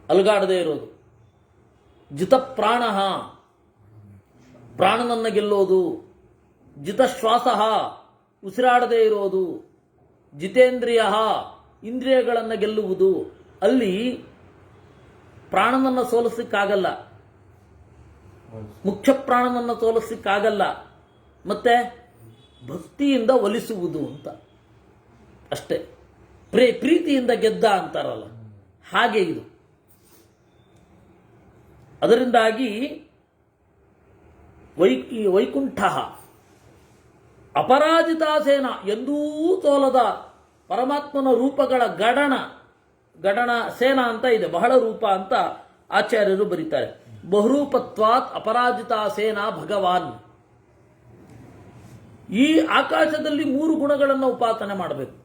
ಅಲುಗಾಡದೇ ಇರೋದು. ಜಿತ ಪ್ರಾಣ, ಪ್ರಾಣನನ್ನ ಗೆಲ್ಲೋದು. ಜಿತಶ್ವಾಸ, ಉಸಿರಾಡದೇ ಇರೋದು. ಜಿತೇಂದ್ರಿಯ, ಇಂದ್ರಿಯಗಳನ್ನು ಗೆಲ್ಲುವುದು. ಅಲ್ಲಿ ಪ್ರಾಣನನ್ನು ಸೋಲಿಸಲಿಕ್ಕಾಗಲ್ಲ, ಮುಖ್ಯ ಪ್ರಾಣನನ್ನು ಸೋಲಿಸಲಿಕ್ಕಾಗಲ್ಲ. ಮತ್ತೆ ಭಕ್ತಿಯಿಂದ ಒಲಿಸುವುದು ಅಂತ ಅಷ್ಟೇ. ಪ್ರೀತಿಯಿಂದ ಗೆದ್ದ ಅಂತಾರಲ್ಲ, ಹಾಗೆ ಇದು. ಅದರಿಂದಾಗಿ ವೈಕುಂಠ ಅಪರಾಜಿತಾಸೇನ ಎಂದೂ ತೋಲದ ಪರಮಾತ್ಮನ ರೂಪಗಳ ಗಡಣ ಸೇನಾ ಅಂತ ಇದೆ, ಬಹಳ ರೂಪ ಅಂತ ಆಚಾರ್ಯರು ಬರೀತಾರೆ. ಬಹುರೂಪತ್ವಾತ್ ಅಪರಾಜಿತಾಸೇನಾ ಭಗವಾನ್. ಈ ಆಕಾಶದಲ್ಲಿ 3 ಗುಣಗಳನ್ನು ಉಪಾಸನೆ ಮಾಡಬೇಕು.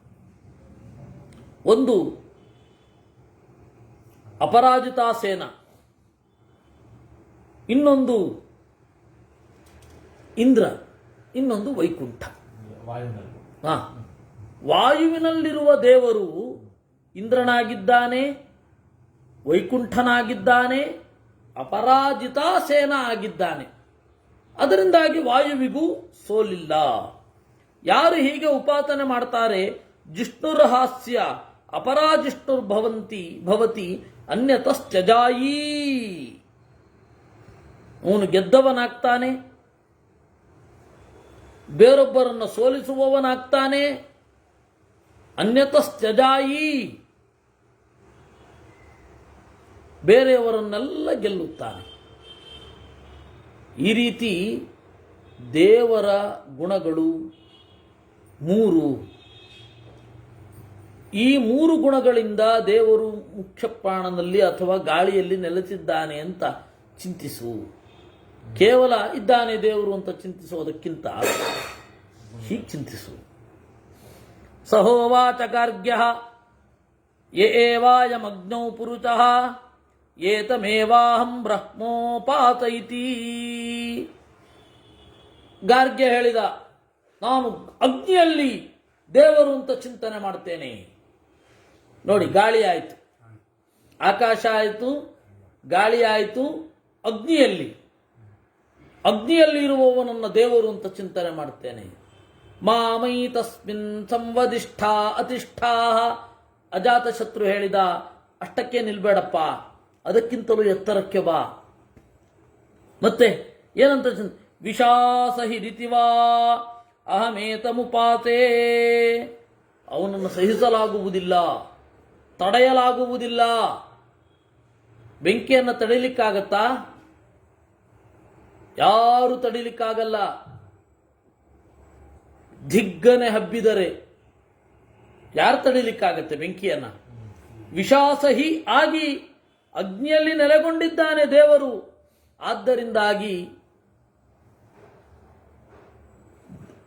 ಒಂದು ಅಪರಾಜಿತಾಸೇನ, ಇನ್ನೊಂದು ಇಂದ್ರ, ಇನ್ನೊಂದು ವೈಕುಂಠ. ವಾಯುವಿನಲ್ಲಿರುವ ದೇವರು ಇಂದ್ರನಾಗಿದ್ದಾನೆ, ವೈಕುಂಠನಾಗಿದ್ದಾನೆ, ಅಪರಾಜಿತಾಸೇನ ಆಗಿದ್ದಾನೆ. ಅದರಿಂದಾಗಿ ವಾಯುವಿಗೂ ಸೋಲಿಲ್ಲ. ಯಾರು ಹೀಗೆ ಉಪಾಸನೆ ಮಾಡ್ತಾರೆ, ಜಿಷ್ಣುರ್ಹಾಸ್ಯ ಭವತಿ ಅನ್ಯತಶ್ಚಜಾಯೀ. ಅವನು ಗೆದ್ದವನಾಗ್ತಾನೆ, ಬೇರೊಬ್ಬರನ್ನು ಸೋಲಿಸುವವನಾಗ್ತಾನೆ. ಅನ್ಯತಶ್ಚಜಾಯೀ, ಬೇರೆಯವರನ್ನೆಲ್ಲ ಗೆಲ್ಲುತ್ತಾನೆ. ಈ ರೀತಿ ದೇವರ ಗುಣಗಳು 3. ಈ 3 ಗುಣಗಳಿಂದ ದೇವರು ಮುಖ್ಯ ಪ್ರಾಣನಲ್ಲಿ ಅಥವಾ ಗಾಳಿಯಲ್ಲಿ ನೆಲೆಸಿದ್ದಾನೆ ಅಂತ ಚಿಂತಿಸು. ಕೇವಲ ಇದ್ದಾನೆ ದೇವರು ಅಂತ ಚಿಂತಿಸುವುದಕ್ಕಿಂತ ಹೀಗೆ ಚಿಂತಿಸು. ಸಹೋವಾಚ ಗಾರ್ಗ್ಯಃ ಏವಾಯಮಗ್ನೌ ಪುರುಷಃ ಏತಮೇವಾಹಂ ಬ್ರಹ್ಮೋಪಾತಯಿತಿ. ಗಾರ್ಗ್ಯ ಹೇಳಿದ, ನಾನು ಅಗ್ನಿಯಲ್ಲಿ ದೇವರು ಅಂತ ಚಿಂತನೆ ಮಾಡ್ತೇನೆ. ನೋಡಿ, ಗಾಳಿ ಆಯಿತು, ಆಕಾಶ ಆಯಿತು, ಗಾಳಿ ಆಯಿತು, ಅಗ್ನಿಯಲ್ಲಿ ಇರುವವನನ್ನ ದೇವರು ಅಂತ ಚಿಂತನೆ ಮಾಡ್ತೇನೆ. ಮಾಮೈ ತಸ್ಮಿನ್ ಸಂವದಿಷ್ಠಾ ಅತಿಷ್ಠಾ. ಅಜಾತಶತ್ರು ಹೇಳಿದ, ಅಷ್ಟಕ್ಕೆ ನಿಲ್ಬೇಡಪ್ಪ, ಅದಕ್ಕಿಂತಲೂ ಎತ್ತರಕ್ಕೆ ಬಾ. ಮತ್ತೆ ಏನಂತ ವಿಷಾಸಹಿ ರೀತಿವಾ ಅಹಮೇತಮುಪಾತೆ. ಅವನನ್ನು ಸಹಿಸಲಾಗುವುದಿಲ್ಲ, ತಡೆಯಲಾಗುವುದಿಲ್ಲ. ಬೆಂಕಿಯನ್ನು ತಡೆಯಲಿಕ್ಕಾಗತ್ತಾ? ಯಾರು ತಡಿಲಿಕ್ಕಾಗಲ್ಲ. ದಿಗ್ಗನೆ ಹಬ್ಬಿದರೆ ಯಾರು ತಡಿಲಿಕ್ಕಾಗತ್ತೆ ಬೆಂಕಿಯನ್ನ? ವಿಷಾಸಹಿ ಆಗಿ ಅಗ್ನಿಯಲ್ಲಿ ನೆಲೆಗೊಂಡಿದ್ದಾನೆ ದೇವರು. ಆದ್ದರಿಂದಾಗಿ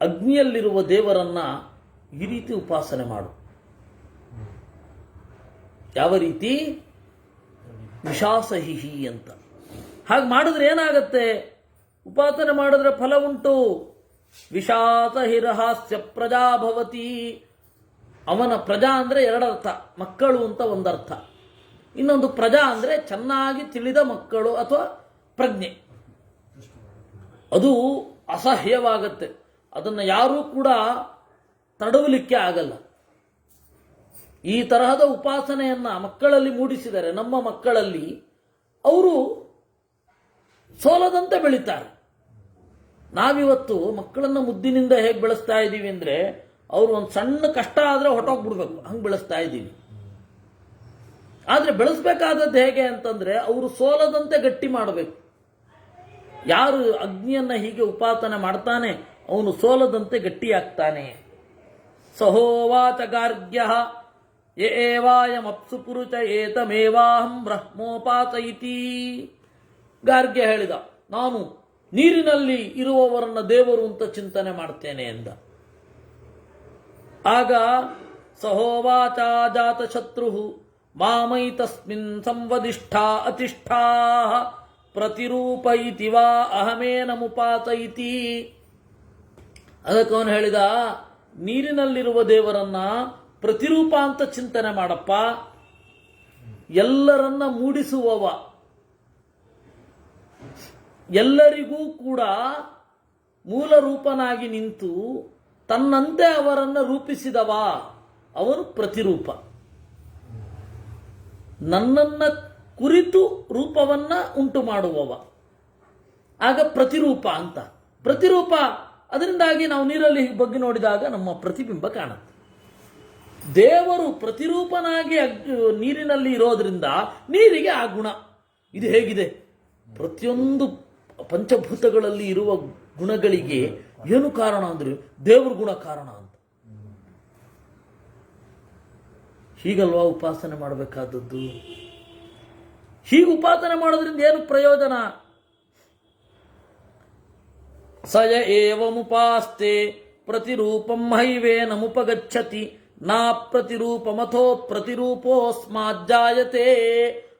ಅಗ್ನಿಯಲ್ಲಿರುವ ದೇವರನ್ನ ಈ ರೀತಿ ಉಪಾಸನೆ ಮಾಡು. ಯಾವ ರೀತಿ? ವಿಷಾಸಹಿ ಅಂತ. ಹಾಗೆ ಮಾಡಿದ್ರೆ ಏನಾಗತ್ತೆ? ಉಪಾಸನೆ ಮಾಡಿದ್ರೆ ಫಲ ಉಂಟು. ವಿಷಾಸಹಿರಹಾಸ್ಯ ಪ್ರಜಾ ಭವತಿ. ಅವನ ಪ್ರಜಾ ಅಂದ್ರೆ 2 ಅರ್ಥ, ಮಕ್ಕಳು ಅಂತ ಒಂದರ್ಥ. ಇನ್ನೊಂದು ಪ್ರಜಾ ಅಂದ್ರೆ ಚೆನ್ನಾಗಿ ತಿಳಿದ ಮಕ್ಕಳು ಅಥವಾ ಪ್ರಜ್ಞೆ. ಅದು ಅಸಹ್ಯವಾಗತ್ತೆ, ಅದನ್ನು ಯಾರೂ ಕೂಡ ತಡವಲಿಕ್ಕೆ ಆಗಲ್ಲ. ಈ ತರಹದ ಉಪಾಸನೆಯನ್ನ ಮಕ್ಕಳಲ್ಲಿ ಮೂಡಿಸಿದರೆ, ನಮ್ಮ ಮಕ್ಕಳಲ್ಲಿ, ಅವರು ಸೋಲದಂತೆ ಬೆಳೀತಾರೆ. ನಾವಿವತ್ತು ಮಕ್ಕಳನ್ನ ಮುದ್ದಿನಿಂದ ಹೇಗೆ ಬೆಳೆಸ್ತಾ ಇದ್ದೀವಿ ಅಂದ್ರೆ, ಅವರು ಒಂದು ಸಣ್ಣ ಕಷ್ಟ ಆದ್ರೆ ಹೊಟ್ಟೋಗ್ಬಿಡ್ಬೇಕು, ಹಂಗೆ ಬೆಳೆಸ್ತಾ ಇದ್ದೀವಿ. ಆದ್ರೆ ಬೆಳೆಸ್ಬೇಕಾದದ್ದು ಹೇಗೆ ಅಂತಂದ್ರೆ, ಅವರು ಸೋಲದಂತೆ ಗಟ್ಟಿ ಮಾಡಬೇಕು. ಯಾರು ಅಗ್ನಿಯನ್ನ ಹೀಗೆ ಉಪಾಸನೆ ಮಾಡ್ತಾನೆ, ಅವನು ಸೋಲದಂತೆ ಗಟ್ಟಿಯಾಗ್ತಾನೆ. ಸಹೋವಾಚ ಗಾರ್ಗ್ಯಃ ಏವಾಯಮಪ್ಸು ಪುರುಷ ಏತಮೇವಾಹಂ ಬ್ರಹ್ಮೋಪಾತಯಿತಿ. ಗಾರ್ಗ್ಯ ಹೇಳಿದ, ನಾನು ನೀರಿನಲ್ಲಿ ಇರುವವರನ್ನ ದೇವರು ಅಂತ ಚಿಂತನೆ ಮಾಡ್ತೇನೆ ಎಂದ. ಆಗ ಸಹೋವಾಚ ಜಾತಶತ್ರು ಮಾಮೈ ತಸ್ಮಿನ್ ಸಂವದಿಷ್ಠಾ ಅತಿಷ್ಠಾ ಪ್ರತಿರೂಪಯಿತಿ ವಾ ಅಹಮೇನಮುಪಾತಯಿತಿ. ಅದಕ್ಕೆ ಅವನು ಹೇಳಿದ, ನೀರಿನಲ್ಲಿರುವ ದೇವರನ್ನ ಪ್ರತಿರೂಪ ಅಂತ ಚಿಂತನೆ ಮಾಡಪ್ಪ. ಎಲ್ಲರನ್ನ ಮೂಡಿಸುವವ, ಎಲ್ಲರಿಗೂ ಕೂಡ ಮೂಲ ರೂಪನಾಗಿ ನಿಂತು ತನ್ನಂತೆ ಅವರನ್ನು ರೂಪಿಸಿದವ, ಅವನು ಪ್ರತಿರೂಪ. ನನ್ನನ್ನ ಕುರಿತು ರೂಪವನ್ನ ಉಂಟು ಮಾಡುವವ, ಆಗ ಪ್ರತಿರೂಪ ಅಂತ. ಪ್ರತಿರೂಪ, ಅದರಿಂದಾಗಿ ನಾವು ನೀರಲ್ಲಿ ಬಗ್ಗೆ ನೋಡಿದಾಗ ನಮ್ಮ ಪ್ರತಿಬಿಂಬ ಕಾಣುತ್ತೆ. ದೇವರು ಪ್ರತಿರೂಪನಾಗಿ ನೀರಿನಲ್ಲಿ ಇರೋದ್ರಿಂದ ನೀರಿಗೆ ಆ ಗುಣ. ಇದು ಹೇಗಿದೆ? ಪ್ರತಿಯೊಂದು ಪಂಚಭೂತಗಳಲ್ಲಿ ಇರುವ ಗುಣಗಳಿಗೆ ಏನು ಕಾರಣ ಅಂದ್ರೆ ದೇವ್ರ ಗುಣ ಕಾರಣ ಅಂತ. ಹೀಗಲ್ವಾ ಉಪಾಸನೆ ಮಾಡಬೇಕಾದದ್ದು? ಹೀಗೆ ಉಪಾಸನೆ ಮಾಡೋದ್ರಿಂದ ಏನು ಪ್ರಯೋಜನ? ಸಯ ಏವಮುಪಾಸ್ತೆ ಪ್ರತಿರೂಪಂ ಹೈವೇ ನಮುಪಗಚ್ಚತಿ ನಾ ಪ್ರತಿರೂಪಮಥೋ ಪ್ರತಿರೂಪೋಸ್ಮಾಜ್ಜಾಯತೆ.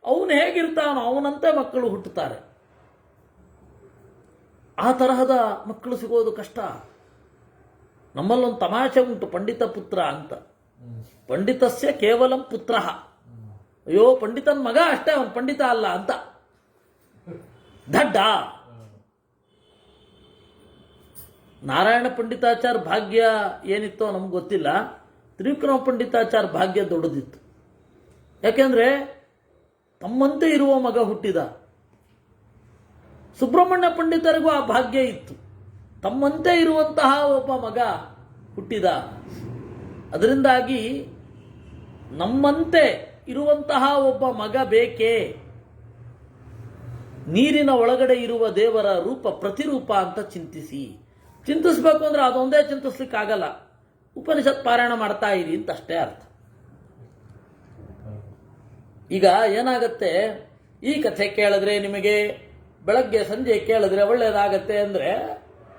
ಅವನು ಹೇಗಿರ್ತಾನೋ ಅವನಂತೆ ಮಕ್ಕಳು ಹುಟ್ಟುತ್ತಾರೆ. ಆ ತರಹದ ಮಕ್ಕಳು ಸಿಗೋದು ಕಷ್ಟ. ನಮ್ಮಲ್ಲೊಂದು ತಮಾಷೆ ಉಂಟು, ಪಂಡಿತ ಪುತ್ರ ಅಂತ. ಪಂಡಿತಸ್ಯ ಕೇವಲಂ ಪುತ್ರ. ಅಯ್ಯೋ, ಪಂಡಿತನ ಮಗ ಅಷ್ಟೇ, ಅವನು ಪಂಡಿತ ಅಲ್ಲ ಅಂತ. ದಡ್ಡ. ನಾರಾಯಣ ಪಂಡಿತಾಚಾರ್ಯ ಭಾಗ್ಯ ಏನಿತ್ತೋ ನಮ್ಗೆ ಗೊತ್ತಿಲ್ಲ. ತ್ರಿವಿಕ್ರಮ ಪಂಡಿತಾಚಾರ್ಯ ಭಾಗ್ಯ ದೊಡ್ಡದಿತ್ತು. ಯಾಕೆಂದ್ರೆ ತಮ್ಮಂತೆ ಇರುವ ಮಗ ಹುಟ್ಟಿದ. ಸುಬ್ರಹ್ಮಣ್ಯ ಪಂಡಿತರಿಗೂ ಆ ಭಾಗ್ಯ ಇತ್ತು, ತಮ್ಮಂತೆ ಇರುವಂತಹ ಒಬ್ಬ ಮಗ ಹುಟ್ಟಿದ. ಅದರಿಂದಾಗಿ ನಮ್ಮಂತೆ ಇರುವಂತಹ ಒಬ್ಬ ಮಗ ಬೇಕೇ. ನೀರಿನ ಒಳಗಡೆ ಇರುವ ದೇವರ ರೂಪ ಪ್ರತಿರೂಪ ಅಂತ ಚಿಂತಿಸಬೇಕು ಅಂದ್ರೆ ಅದೊಂದೇ ಚಿಂತಿಸ್ಲಿಕ್ಕಾಗಲ್ಲ. ಉಪನಿಷತ್ ಪಾರಾಯಣ ಮಾಡ್ತಾ ಇರಿ ಅಂತ ಅಷ್ಟೇ ಅರ್ಥ. ಈಗ ಏನಾಗತ್ತೆ, ಈ ಕಥೆ ಕೇಳಿದ್ರೆ ನಿಮಗೆ ಬೆಳಗ್ಗೆ ಸಂಜೆ ಕೇಳಿದ್ರೆ ಒಳ್ಳೇದಾಗತ್ತೆ ಅಂದ್ರೆ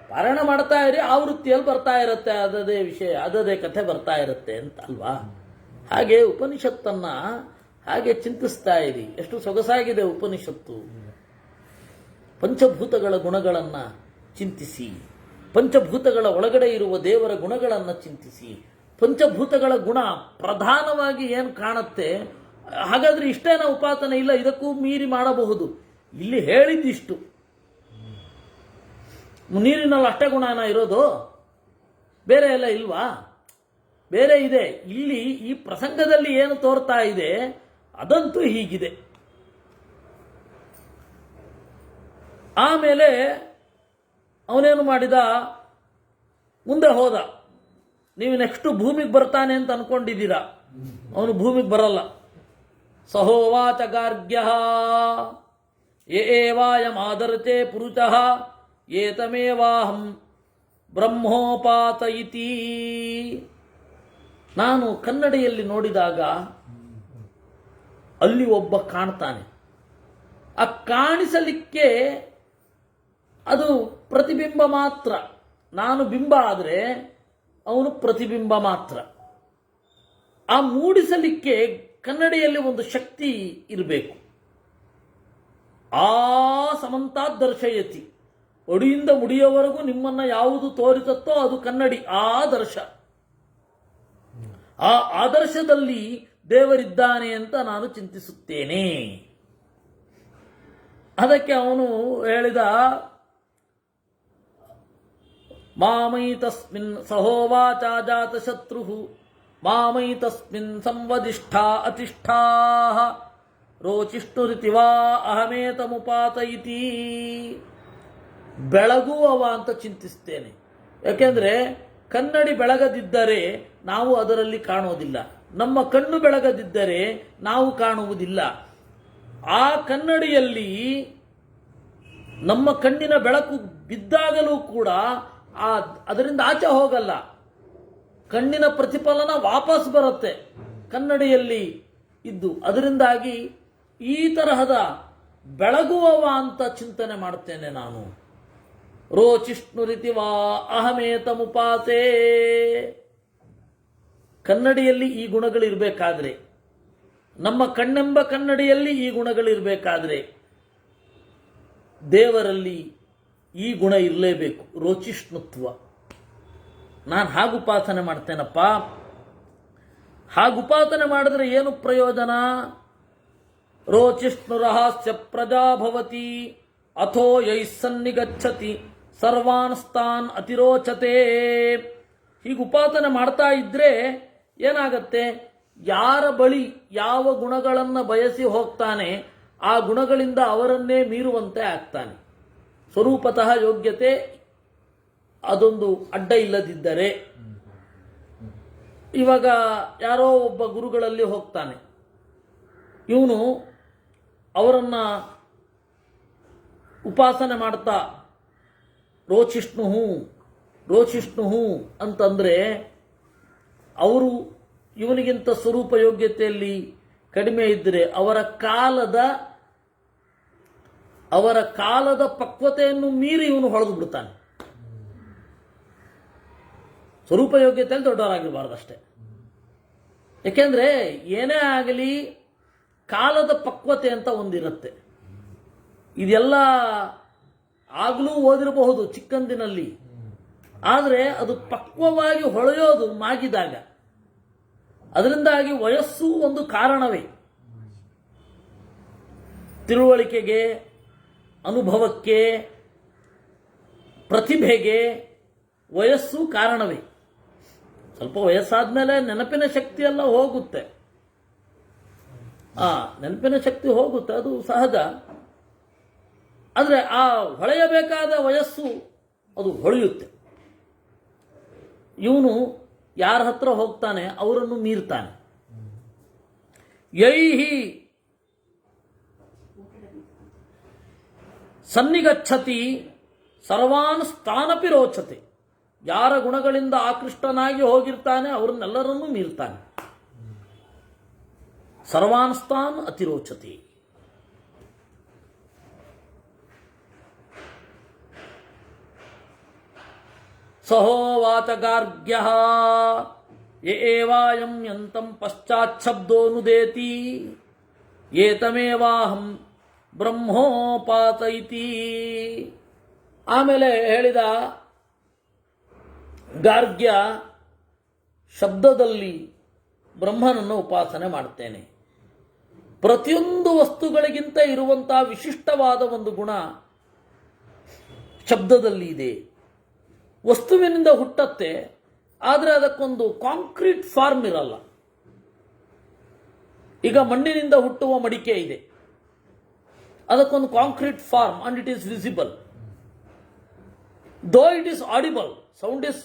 ಪಾರಾಯಣ ಮಾಡ್ತಾ ಇರಿ, ಆವೃತ್ತಿಯಲ್ಲಿ ಬರ್ತಾ ಇರುತ್ತೆ, ಅದದೇ ವಿಷಯ, ಅದದೇ ಕಥೆ ಬರ್ತಾ ಇರುತ್ತೆ ಅಂತ ಅಲ್ವಾ? ಹಾಗೆ ಉಪನಿಷತ್ತನ್ನ ಹಾಗೆ ಚಿಂತಿಸ್ತಾ ಇರಿ. ಎಷ್ಟು ಸೊಗಸಾಗಿದೆ ಉಪನಿಷತ್ತು. ಪಂಚಭೂತಗಳ ಗುಣಗಳನ್ನ ಚಿಂತಿಸಿ, ಪಂಚಭೂತಗಳ ಒಳಗಡೆ ಇರುವ ದೇವರ ಗುಣಗಳನ್ನು ಚಿಂತಿಸಿ. ಪಂಚಭೂತಗಳ ಗುಣ ಪ್ರಧಾನವಾಗಿ ಏನು ಕಾಣುತ್ತೆ, ಹಾಗಾದ್ರೆ ಇಷ್ಟೇನ ಉಪಾಸನೆ? ಇಲ್ಲ, ಇದಕ್ಕೂ ಮೀರಿ ಮಾಡಬಹುದು. ಇಲ್ಲಿ ಹೇಳಿದ್ದಿಷ್ಟು. ನೀರಿನಲ್ಲಿ ಅಷ್ಟೇ ಗುಣನ ಇರೋದು, ಬೇರೆ ಎಲ್ಲ ಇಲ್ವಾ? ಬೇರೆ ಇದೆ. ಇಲ್ಲಿ ಈ ಪ್ರಸಂಗದಲ್ಲಿ ಏನು ತೋರ್ತಾ ಇದೆ ಅದಂತೂ ಹೀಗಿದೆ. ಆಮೇಲೆ ಅವನೇನು ಮಾಡಿದ, ಮುಂದೆ ಹೋದ. ನೀವು ನೆಕ್ಸ್ಟ್ ಭೂಮಿಗೆ ಬರ್ತಾನೆ ಅಂತ ಅನ್ಕೊಂಡಿದ್ದೀರಾ, ಅವನು ಭೂಮಿಗೆ ಬರಲ್ಲ. ಸಹೋವಾಚ ಗಾರ್ಗ್ಯ ಏವಾಯಮಾದರತೆ ಪುರುಷಃ ಏತಮೇವಾಹಂ ಬ್ರಹ್ಮೋಪಾತ ಇತಿ. ನಾನು ಕನ್ನಡಿಯಲ್ಲಿ ನೋಡಿದಾಗ ಅಲ್ಲಿ ಒಬ್ಬ ಕಾಣ್ತಾನೆ. ಆ ಕಾಣಿಸಲಿಕ್ಕೆ ಅದು ಪ್ರತಿಬಿಂಬ ಮಾತ್ರ. ನಾನು ಬಿಂಬ ಆದರೆ ಅವನು ಪ್ರತಿಬಿಂಬ ಮಾತ್ರ. ಆ ಮೂಡಿಸಲಿಕ್ಕೆ ಕನ್ನಡಿಯಲ್ಲಿ ಒಂದು ಶಕ್ತಿ ಇರಬೇಕು. ಆ ಸಮಂತಾತ್ ದರ್ಶಯತಿ, ಒಡಿಯಿಂದ ಮುಡಿಯವರೆಗೂ ನಿಮ್ಮನ್ನ ಯಾವುದು ತೋರಿಸುತ್ತೋ ಅದು ಕನ್ನಡಿ. ಆ ದರ್ಶ, ಆ ಆದರ್ಶದಲ್ಲಿ ದೇವರಿದ್ದಾನೆ ಅಂತ ನಾನು ಚಿಂತಿಸುತ್ತೇನೆ. ಅದಕ್ಕೆ ಅವನು ಹೇಳಿದ, ಮಾಮೈ ತಸ್ಮಿನ್ ಸಹೋವಾಚ ಜಾತ ಶತ್ರು ಮಾಮೈ ತಸ್ಮಿನ್ ಸಂವದಿಷ್ಠಾ ಅತಿಷ್ಠಾ ರೋಚಿಷ್ಣುರಿತಿ ವಾ ಅಹಮೇತಮುಪಾತ ಇತಿ. ಬೆಳಗುವವ ಅಂತ ಚಿಂತಿಸ್ತೇನೆ. ಯಾಕೆಂದ್ರೆ ಕನ್ನಡಿ ಬೆಳಗದಿದ್ದರೆ ನಾವು ಅದರಲ್ಲಿ ಕಾಣೋದಿಲ್ಲ. ನಮ್ಮ ಕಣ್ಣು ಬೆಳಗದಿದ್ದರೆ ನಾವು ಕಾಣುವುದಿಲ್ಲ. ಆ ಕನ್ನಡಿಯಲ್ಲಿ ನಮ್ಮ ಕಣ್ಣಿನ ಬೆಳಕು ಬಿದ್ದಾಗಲೂ ಕೂಡ ಅದರಿಂದ ಆಚೆ ಹೋಗಲ್ಲ. ಕಣ್ಣಿನ ಪ್ರತಿಫಲನ ವಾಪಸ್ ಬರುತ್ತೆ ಕನ್ನಡಿಯಲ್ಲಿ ಇದ್ದು. ಅದರಿಂದಾಗಿ ಈ ತರಹದ ಬೆಳಗುವವ ಅಂತ ಚಿಂತನೆ ಮಾಡುತ್ತೇನೆ ನಾನು. ರೋಚಿಷ್ಣುರಿತಿ ವಾ ಅಹಮೇತಮುಪಾತೆ. ಕನ್ನಡಿಯಲ್ಲಿ ಈ ಗುಣಗಳಿರಬೇಕಾದ್ರೆ, ನಮ್ಮ ಕಣ್ಣೆಂಬ ಕನ್ನಡಿಯಲ್ಲಿ ಈ ಗುಣಗಳಿರಬೇಕಾದ್ರೆ ದೇವರಲ್ಲಿ ಈ ಗುಣ ಇರಲೇಬೇಕು, ರೋಚಿಷ್ಣುತ್ವ. ನಾನು ಹಾಗುಪಾಸನೆ ಮಾಡ್ತೇನಪ್ಪ. ಹಾಗುಪಾಸನೆ ಮಾಡಿದ್ರೆ ಏನು ಪ್ರಯೋಜನ? ರೋಚಿಷ್ಣುರಹಾಸ್ಯ ಪ್ರಜಾಭವತಿ ಅಥೋ ಯೈಸ್ಸನ್ನಿಗಚ್ಚತಿ ಸರ್ವಾನ್ ಸ್ಥಾನ್ ಅತಿರೋಚತೆ. ಹೀಗೆ ಉಪಾಸನೆ ಮಾಡ್ತಾ ಇದ್ರೆ ಏನಾಗತ್ತೆ, ಯಾರ ಬಳಿ ಯಾವ ಗುಣಗಳನ್ನು ಬಯಸಿ ಹೋಗ್ತಾನೆ ಆ ಗುಣಗಳಿಂದ ಅವರನ್ನೇ ಮೀರುವಂತೆ ಆಗ್ತಾನೆ. ಸ್ವರೂಪತಃ ಯೋಗ್ಯತೆ ಅದೊಂದು ಅಡ್ಡ ಇಲ್ಲದಿದ್ದರೆ, ಇವಾಗ ಯಾರೋ ಒಬ್ಬ ಗುರುಗಳಲ್ಲಿ ಹೋಗ್ತಾನೆ, ಇವನು ಅವರನ್ನ ಉಪಾಸನೆ ಮಾಡ್ತಾ ರೋಚಿಷ್ಣು ಅಂತಂದರೆ ಅವರು ಇವನಿಗಿಂತ ಸ್ವರೂಪ ಯೋಗ್ಯತೆಯಲ್ಲಿ ಕಡಿಮೆ ಇದ್ದರೆ ಅವರ ಕಾಲದ ಪಕ್ವತೆಯನ್ನು ಮೀರಿ ಇವನು ಹೊಳೆದು ಬಿಡ್ತಾನೆ. ಸ್ವರೂಪ ಯೋಗ್ಯತೆಯಲ್ಲಿ ದೊಡ್ಡವರಾಗಿರಬಾರ್ದಷ್ಟೇ. ಯಾಕೆಂದ್ರೆ ಏನೇ ಆಗಲಿ ಕಾಲದ ಪಕ್ವತೆ ಅಂತ ಒಂದಿರುತ್ತೆ. ಇದೆಲ್ಲ ಆಗಲೂ ಓದಿರಬಹುದು ಚಿಕ್ಕಂದಿನಲ್ಲಿ, ಆದರೆ ಅದು ಪಕ್ವವಾಗಿ ಹೊಳೆಯೋದು ಮಾಗಿದಾಗ. ಅದರಿಂದಾಗಿ ವಯಸ್ಸು ಒಂದು ಕಾರಣವೇ. ತಿಳುವಳಿಕೆಗೆ, ಅನುಭವಕ್ಕೆ, ಪ್ರತಿಭೆಗೆ ವಯಸ್ಸು ಕಾರಣವೇ. ಸ್ವಲ್ಪ ವಯಸ್ಸಾದ್ಮೇಲೆ ನೆನಪಿನ ಶಕ್ತಿ ಎಲ್ಲ ಹೋಗುತ್ತೆ. ನೆನಪಿನ ಶಕ್ತಿ ಹೋಗುತ್ತೆ, ಅದು ಸಹಜ. ಆದರೆ ಆ ಹೊಳೆಯಬೇಕಾದ ವಯಸ್ಸು ಅದು ಹೊಳೆಯುತ್ತೆ. ಇವನು ಯಾರ ಹತ್ರ ಹೋಗ್ತಾನೆ ಅವರನ್ನು ಮೀರ್ತಾನೆ. ಯೈಹಿ ಸನ್ನಿಗಚ್ಚತಿ ಸರ್ವಾನ್ ಸ್ಥಾನಪಿ ರೋಚತೆ. ಯಾರ ಗುಣಗಳಿಂದ ಆಕೃಷ್ಟನಾಗಿ ಹೋಗಿರ್ತಾನೆ ಅವರನ್ನೆಲ್ಲರನ್ನೂ ಮೀರ್ತಾನೆ. ಸರ್ವಾನ್ ಸ್ಥಾನ್ ಅತಿರೋಚತಿ. ಸಹೋವಾಚ ಗಾರ್ಗ್ಯಃ ಏವಾಯಂ ಯಂತಂ ಪಶ್ಚಾಚ್ಛಬ್ದೋನುದೇತಿ ಏತಮೇವಾಹಂ ಬ್ರಹ್ಮೋಪಾತೈತಿ. ಆಮೇಲೆ ಹೇಳಿದ ಗಾರ್ಗ್ಯ, ಶಬ್ದದಲ್ಲಿ ಬ್ರಹ್ಮನನ್ನು ಉಪಾಸನೆ ಮಾಡ್ತೇನೆ. ಪ್ರತಿಯೊಂದು ವಸ್ತುಗಳಿಗಿಂತ ಇರುವಂತಹ ವಿಶಿಷ್ಟವಾದ ಒಂದು ಗುಣ ಶಬ್ದದಲ್ಲಿ ಇದೆ. ವಸ್ತುವಿನಿಂದ ಹುಟ್ಟತ್ತೆ, ಆದರೆ ಅದಕ್ಕೊಂದು ಕಾಂಕ್ರೀಟ್ ಫಾರ್ಮ್ ಇರಲ್ಲ. ಈಗ ಮಣ್ಣಿನಿಂದ ಹುಟ್ಟುವ ಮಡಿಕೆ ಇದೆ, ಅದಕ್ಕೊಂದು concrete form and it is visible. Though it is audible, sound is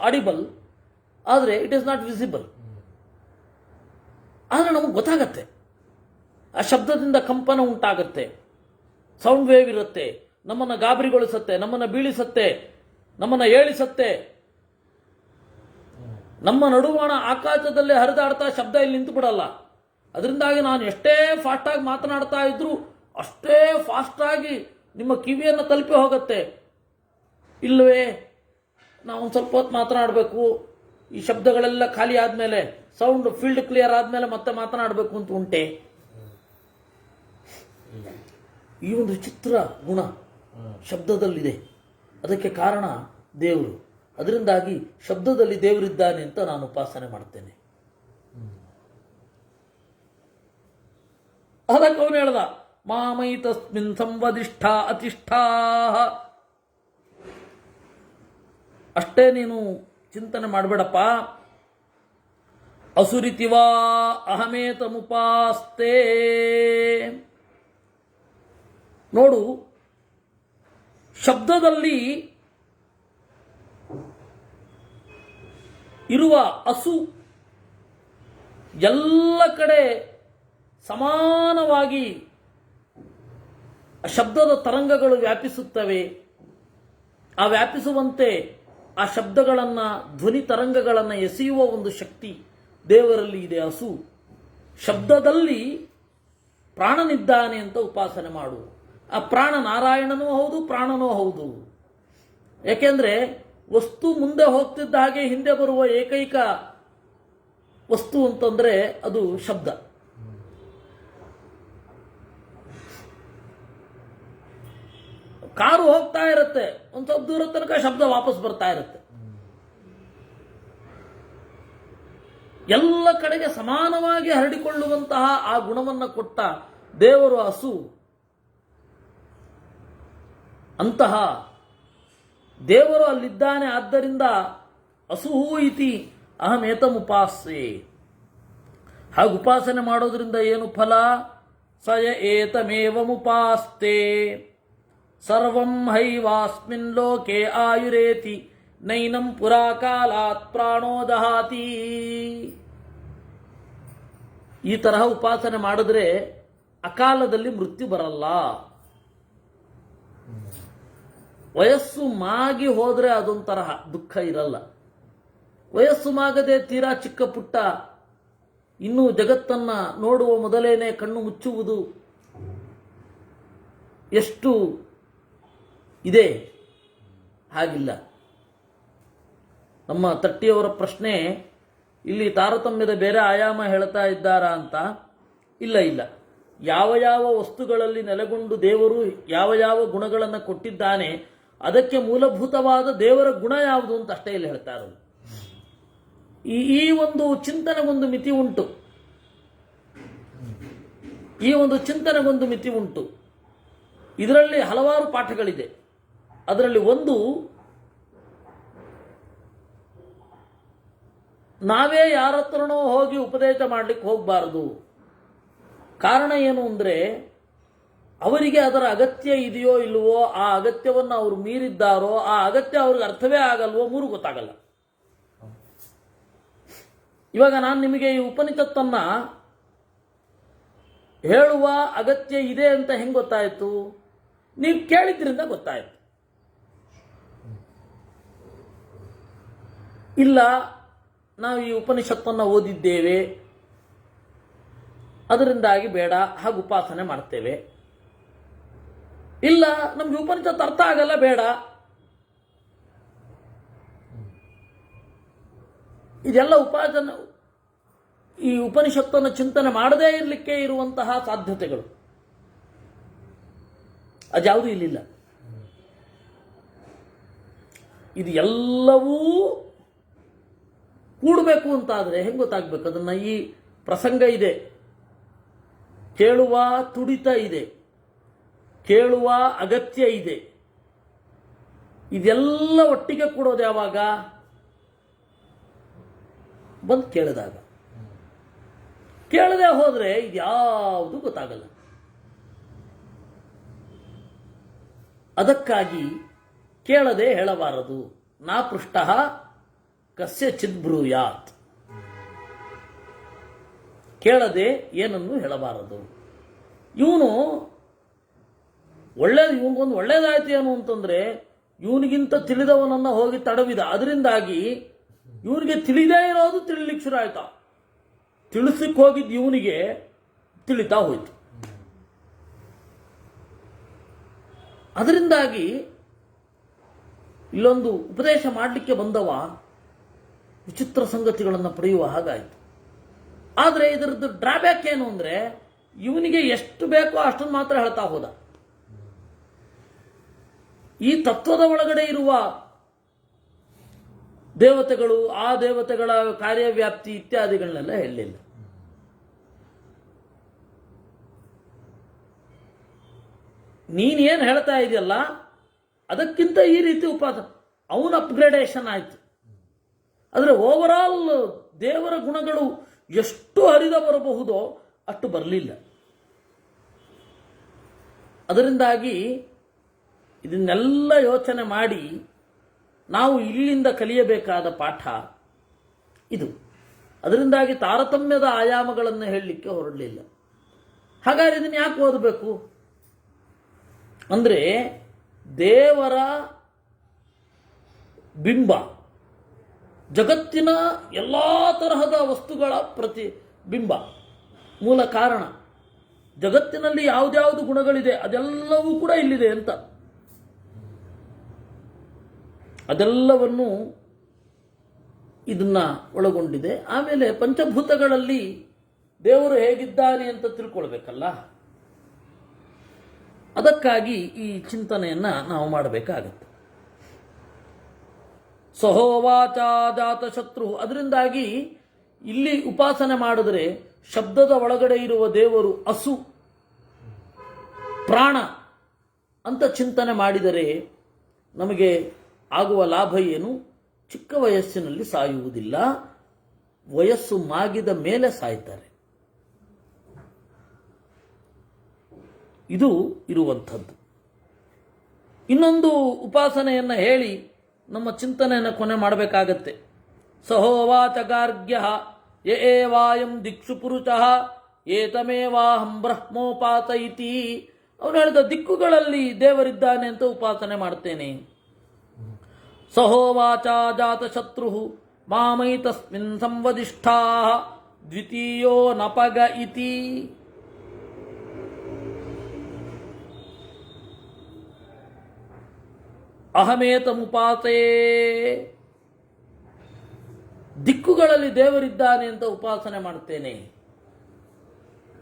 audible, ಆದರೆ ಇಟ್ ಈಸ್ ನಾಟ್ ವಿಸಿಬಲ್. ಆದರೆ ನಮಗೆ ಗೊತ್ತಾಗತ್ತೆ, ಆ ಶಬ್ದದಿಂದ ಕಂಪನ ಉಂಟಾಗತ್ತೆ, ಸೌಂಡ್ ವೇವ್ ಇರುತ್ತೆ, ನಮ್ಮನ್ನು ಗಾಬರಿಗೊಳಿಸತ್ತೆ, ನಮ್ಮನ್ನು ಬೀಳಿಸತ್ತೆ, ನಮ್ಮನ್ನು ಏಳಿಸತ್ತೆ. ನಮ್ಮ ನಡುವಣ ಆಕಾಶದಲ್ಲಿ ಹರಿದಾಡ್ತಾ ಶಬ್ದ ಇಲ್ಲಿ ನಿಂತು ಬಿಡಲ್ಲ. ಅದರಿಂದಾಗಿ ನಾನು ಎಷ್ಟೇ ಫಾಸ್ಟಾಗಿ ಮಾತನಾಡ್ತಾ ಇದ್ರೂ ಅಷ್ಟೇ ಫಾಸ್ಟಾಗಿ ನಿಮ್ಮ ಕಿವಿಯನ್ನು ತಲುಪಿ ಹೋಗುತ್ತೆ. ಇಲ್ಲವೇ ನಾವು ಒಂದು ಸ್ವಲ್ಪ ಹೊತ್ತು ಮಾತನಾಡಬೇಕು, ಈ ಶಬ್ದಗಳೆಲ್ಲ ಖಾಲಿ ಆದಮೇಲೆ, ಸೌಂಡ್ ಫೀಲ್ಡ್ ಕ್ಲಿಯರ್ ಆದಮೇಲೆ ಮತ್ತೆ ಮಾತನಾಡಬೇಕು ಅಂತ ಉಂಟೆ? ಈ ಒಂದು ಚಿತ್ರ ಗುಣ ಶಬ್ದದಲ್ಲಿದೆ. ಅದಕ್ಕೆ ಕಾರಣ ದೇವರು. ಅದರಿಂದಾಗಿ ಶಬ್ದದಲ್ಲಿ ದೇವರಿದ್ದಾನೆ ಅಂತ ನಾನು ಉಪಾಸನೆ ಮಾಡ್ತೇನೆ. ಅದಕ್ಕೆ ಅವನು ಹೇಳ್ದ, ಮಾಮೈ ತಸ್ಮಿನ್ ಸಂವದಿಷ್ಠ ಅತಿಷ್ಠಾ. ಅಷ್ಟೇ ನೀನು ಚಿಂತನೆ ಮಾಡಬೇಡಪ್ಪ. ಅಸುರಿತಿವಾ ಅಹಮೇತಮುಪಾಸ್ತೆ. ನೋಡು, ಶಬ್ದದಲ್ಲಿ ಇರುವ ಅಸು ಎಲ್ಲ ಕಡೆ ಸಮಾನವಾಗಿ ಶಬ್ದದ ತರಂಗಗಳು ವ್ಯಾಪಿಸುತ್ತವೆ. ಆ ವ್ಯಾಪಿಸುವಂತೆ ಆ ಶಬ್ದಗಳನ್ನು, ಧ್ವನಿ ತರಂಗಗಳನ್ನು ಎಸೆಯುವ ಒಂದು ಶಕ್ತಿ ದೇವರಲ್ಲಿ ಇದೆ. ಅಸು ಶಬ್ದದಲ್ಲಿ ಪ್ರಾಣನಿದ್ದಾನೆ ಅಂತ ಉಪಾಸನೆ ಮಾಡು. ಆ ಪ್ರಾಣ ನಾರಾಯಣನೂ ಹೌದು, ಪ್ರಾಣನೂ ಹೌದು. ಯಾಕೆಂದ್ರೆ ವಸ್ತು ಮುಂದೆ ಹೋಗ್ತಿದ್ದ ಹಾಗೆ ಹಿಂದೆ ಬರುವ ಏಕೈಕ ವಸ್ತು ಅಂತಂದ್ರೆ ಅದು ಶಬ್ದ. ಕಾರು ಹೋಗ್ತಾ ಇರುತ್ತೆ, ಒಂದು ಸ್ವಲ್ಪ ದೂರ ತನಕ ಶಬ್ದ ವಾಪಸ್ ಬರ್ತಾ ಇರುತ್ತೆ. ಎಲ್ಲ ಕಡೆಗೆ ಸಮಾನವಾಗಿ ಹರಡಿಕೊಳ್ಳುವಂತಹ ಆ ಗುಣವನ್ನು ಕೊಟ್ಟ ದೇವರು ಹಸು. ಅಂತಹ ದೇವರು ಅಲ್ಲಿದ್ದಾನೆ. ಆದ್ದರಿಂದ ಅಸುಹೂ ಇತಿ ಅಹಮೇತಮುಪಾಸ್ಯೆ. ಹಾಗೆ ಉಪಾಸನೆ ಮಾಡೋದ್ರಿಂದ ಏನು ಫಲ? ಸಯ ಏತಮೇವಮುಪಾಸ್ತೆ ಸರ್ವಂ ಹೈವಾಸ್ಮಿನ್ ಲೋಕೆ ಆಯುರೇತಿ ನೈನಂ ಪುರಾ ಕಾಲಾತ್ ಪ್ರಾಣೋ ದಹಾತಿ. ಈ ತರಹ ಉಪಾಸನೆ ಮಾಡಿದ್ರೆ ಅಕಾಲದಲ್ಲಿ ಮೃತ್ಯು ಬರಲ್ಲ. ವಯಸ್ಸು ಮಾಗಿ ಹೋದರೆ ಅದೊಂಥರ ದುಃಖ ಇರಲ್ಲ. ವಯಸ್ಸು ಮಾಗದೆ ತೀರಾ ಚಿಕ್ಕ ಪುಟ್ಟ ಇನ್ನೂ ಜಗತ್ತನ್ನ ನೋಡುವ ಮೊದಲೇನೆ ಕಣ್ಣು ಮುಚ್ಚುವುದು ಎಷ್ಟು ಇದೆ, ಹಾಗಿಲ್ಲ. ನಮ್ಮ ತಟ್ಟಿಯವರ ಪ್ರಶ್ನೆ ಇಲ್ಲಿ ತಾರತಮ್ಯದ ಬೇರೆ ಆಯಾಮ ಹೇಳ್ತಾ ಇದ್ದಾರಾ ಅಂತ. ಇಲ್ಲ ಇಲ್ಲ, ಯಾವ ಯಾವ ವಸ್ತುಗಳಲ್ಲಿ ನೆಲೆಗೊಂಡು ದೇವರು ಯಾವ ಯಾವ ಗುಣಗಳನ್ನು ಕೊಟ್ಟಿದ್ದಾನೆ ಅದಕ್ಕೆ ಮೂಲಭೂತವಾದ ದೇವರ ಗುಣ ಯಾವುದು ಅಂತ ಅಷ್ಟೇ ಇಲ್ಲಿ ಹೇಳ್ತಾ ಇರೋದು. ಈ ಒಂದು ಚಿಂತನೆಗೊಂದು ಮಿತಿ ಉಂಟು. ಈ ಒಂದು ಚಿಂತನೆಗೊಂದು ಮಿತಿ ಉಂಟು. ಇದರಲ್ಲಿ ಹಲವಾರು ಪಾಠಗಳಿದೆ. ಅದರಲ್ಲಿ ಒಂದು, ನಾವೇ ಯಾರ ಹತ್ರನೋ ಹೋಗಿ ಉಪದೇಶ ಮಾಡಲಿಕ್ಕೆ ಹೋಗಬಾರದು. ಕಾರಣ ಏನು ಅಂದರೆ, ಅವರಿಗೆ ಅದರ ಅಗತ್ಯ ಇದೆಯೋ ಇಲ್ಲವೋ, ಆ ಅಗತ್ಯವನ್ನು ಅವರು ಮೀರಿದ್ದಾರೋ, ಆ ಅಗತ್ಯ ಅವ್ರಿಗೆ ಅರ್ಥವೇ ಆಗಲ್ವೋ, ಮೂರು ಗೊತ್ತಾಗಲ್ಲ. ಇವಾಗ ನಾನು ನಿಮಗೆ ಈ ಉಪನಿಷತ್ತನ್ನ ಹೇಳುವ ಅಗತ್ಯ ಇದೆ ಅಂತ ಹೆಂಗೆ ಗೊತ್ತಾಯಿತು? ನೀವು ಕೇಳಿದ್ರಿಂದ ಗೊತ್ತಾಯಿತು. ಇಲ್ಲ, ನಾವು ಈ ಉಪನಿಷತ್ತನ್ನು ಓದಿದ್ದೇವೆ, ಅದರಿಂದಾಗಿ ಬೇಡ, ಹಾಗೆ ಉಪಾಸನೆ ಮಾಡ್ತೇವೆ. ಇಲ್ಲ, ನಮ್ಗೆ ಉಪನಿಷತ್ತು ಅರ್ಥ ಆಗಲ್ಲ, ಬೇಡ. ಇದೆಲ್ಲ ಈ ಉಪನಿಷತ್ತನ್ನು ಚಿಂತನೆ ಮಾಡದೇ ಇರಲಿಕ್ಕೆ ಇರುವಂತಹ ಸಾಧ್ಯತೆಗಳು. ಅದ್ಯಾವುದೂ ಇಲ್ಲಿಲ್ಲ. ಇದು ಎಲ್ಲವೂ ಕೂಡಬೇಕು ಅಂತಾದರೆ ಹೆಂಗೆ ಗೊತ್ತಾಗಬೇಕು? ಅದನ್ನು ಈ ಪ್ರಸಂಗ ಇದೆ, ಕೇಳುವ ತುಡಿತ ಇದೆ, ಕೇಳುವ ಅಗತ್ಯ ಇದೆ. ಇದೆಲ್ಲ ಒಟ್ಟಿಗೆ ಕೂಡೋದು ಯಾವಾಗ? ಬಂದು ಕೇಳಿದಾಗ. ಕೇಳದೆ ಹೋದರೆ ಇದ್ಯಾವುದು ಗೊತ್ತಾಗಲ್ಲ. ಅದಕ್ಕಾಗಿ ಕೇಳದೆ ಹೇಳಬಾರದು. ನಾ ಪೃಷ್ಟ ಕಸ್ಯ ಚಿದ್ಬ್ರೂಯಾತ್. ಕೇಳದೆ ಏನನ್ನು ಹೇಳಬಾರದು. ಇವನಿಗೊಂದು ಒಳ್ಳೇದಾಯ್ತು ಏನು ಅಂತಂದ್ರೆ, ಇವನಿಗಿಂತ ತಿಳಿದವನನ್ನ ಹೋಗಿ ತಡವಿದ. ಅದರಿಂದಾಗಿ ಇವನಿಗೆ ತಿಳಿದೇ ಇರೋದು ತಿಳಿಲಿಕ್ಕೆ ಶುರು ಆಯ್ತಾ. ತಿಳಿಸಕ್ಕೆ ಹೋಗಿದ್ದು ಇವನಿಗೆ ತಿಳಿತಾ ಹೋಯ್ತು. ಅದರಿಂದಾಗಿ ಇಲ್ಲೊಂದು ಉಪದೇಶ ಮಾಡಲಿಕ್ಕೆ ಬಂದವ ವಿಚಿತ್ರ ಸಂಗತಿಗಳನ್ನು ಪಡೆಯುವ ಹಾಗಾಯಿತು. ಆದರೆ ಇದರದ್ದು ಡ್ರಾಬ್ಯಾಕ್ ಏನು ಅಂದರೆ, ಇವನಿಗೆ ಎಷ್ಟು ಬೇಕೋ ಅಷ್ಟನ್ನು ಮಾತ್ರ ಹೇಳ್ತಾ ಹೋದ. ಈ ತತ್ವದ ಒಳಗಡೆ ಇರುವ ದೇವತೆಗಳು, ಆ ದೇವತೆಗಳ ಕಾರ್ಯವ್ಯಾಪ್ತಿ ಇತ್ಯಾದಿಗಳನ್ನೆಲ್ಲ ಹೇಳಲಿಲ್ಲ. ನೀನೇನು ಹೇಳ್ತಾ ಇದೆಯಲ್ಲ ಅದಕ್ಕಿಂತ ಈ ರೀತಿ ಅವನ ಅಪ್ಗ್ರೇಡೇಷನ್ ಆಯಿತು. ಆದರೆ ಓವರ್ ಆಲ್ ದೇವರ ಗುಣಗಳು ಎಷ್ಟು ಹರಿದ ಬರಬಹುದೋ ಅಷ್ಟು ಬರಲಿಲ್ಲ. ಅದರಿಂದಾಗಿ ಇದನ್ನೆಲ್ಲ ಯೋಚನೆ ಮಾಡಿ ನಾವು ಇಲ್ಲಿಂದ ಕಲಿಯಬೇಕಾದ ಪಾಠ ಇದು. ಅದರಿಂದಾಗಿ ತಾರತಮ್ಯದ ಆಯಾಮಗಳನ್ನು ಹೇಳಲಿಕ್ಕೆ ಹೊರಡಲಿಲ್ಲ. ಹಾಗಾದ್ರೆ ಇದನ್ನು ಯಾಕೆ ಓದಬೇಕು ಅಂದರೆ, ದೇವರ ಬಿಂಬ, ಜಗತ್ತಿನ ಎಲ್ಲ ತರಹದ ವಸ್ತುಗಳ ಪ್ರತಿಬಿಂಬ, ಮೂಲ ಕಾರಣ. ಜಗತ್ತಿನಲ್ಲಿ ಯಾವುದ್ಯಾವುದು ಗುಣಗಳಿದೆ ಅದೆಲ್ಲವೂ ಕೂಡ ಇಲ್ಲಿದೆ ಅಂತ. ಅದೆಲ್ಲವನ್ನು ಇದನ್ನ ಒಳಗೊಂಡಿದೆ. ಆಮೇಲೆ ಪಂಚಭೂತಗಳಲ್ಲಿ ದೇವರು ಹೇಗಿದ್ದಾನೆ ಅಂತ ತಿಳ್ಕೊಳ್ಬೇಕಲ್ಲ. ಅದಕ್ಕಾಗಿ ಈ ಚಿಂತನೆಯನ್ನ ನಾವು ಮಾಡಬೇಕಾಗತ್ತೆ. ಸಹೋವಾಚ ಜಾತ ಶತ್ರು. ಅದರಿಂದಾಗಿ ಇಲ್ಲಿ ಉಪಾಸನೆ ಮಾಡಿದ್ರೆ ಶಬ್ದದ ಒಳಗಡೆ ಇರುವ ದೇವರು ಅಸು, ಪ್ರಾಣ ಅಂತ ಚಿಂತನೆ ಮಾಡಿದರೆ ನಮಗೆ ಆಗುವ ಲಾಭ ಏನು? ಚಿಕ್ಕ ವಯಸ್ಸಿನಲ್ಲಿ ಸಾಯುವುದಿಲ್ಲ, ವಯಸ್ಸು ಮಾಗಿದ ಮೇಲೆ ಸಾಯ್ತಾರೆ. ಇದು ಇರುವಂಥದ್ದು. ಇನ್ನೊಂದು ಉಪಾಸನೆಯನ್ನು ಹೇಳಿ ನಮ್ಮ ಚಿಂತನೆಯನ್ನು ಕೊನೆ ಮಾಡಬೇಕಾಗತ್ತೆ. ಸಹೋವಾಚ ಗಾರ್ಗ್ಯ ಏವಾಯಂ ದಿಕ್ಷು ಪುರುಷಃ ಏತಮೇವಾಹಂ ಬ್ರಹ್ಮೋಪಾತ ಇತಿ ಅವನು ಹೇಳಿದ ದಿಕ್ಕುಗಳಲ್ಲಿ ದೇವರಿದ್ದಾನೆ ಅಂತ ಉಪಾಸನೆ ಮಾಡ್ತೇನೆ. ಸಹೋವಾಚ ಜಾತ ಶತ್ರು ಮಾಮೈ ತಸ್ಮಿನ್ ಸಂವದಿಷ್ಠಾ ದ್ವಿತೀಯೋ ನಪಗ ಇತಿ. ಅಹಮೇತಮುಪಾಸೇ. ದಿಕ್ಕುಗಳಲ್ಲಿ ದೇವರಿದ್ದಾನೆ ಅಂತ ಉಪಾಸನೆ ಮಾಡ್ತೇನೆ.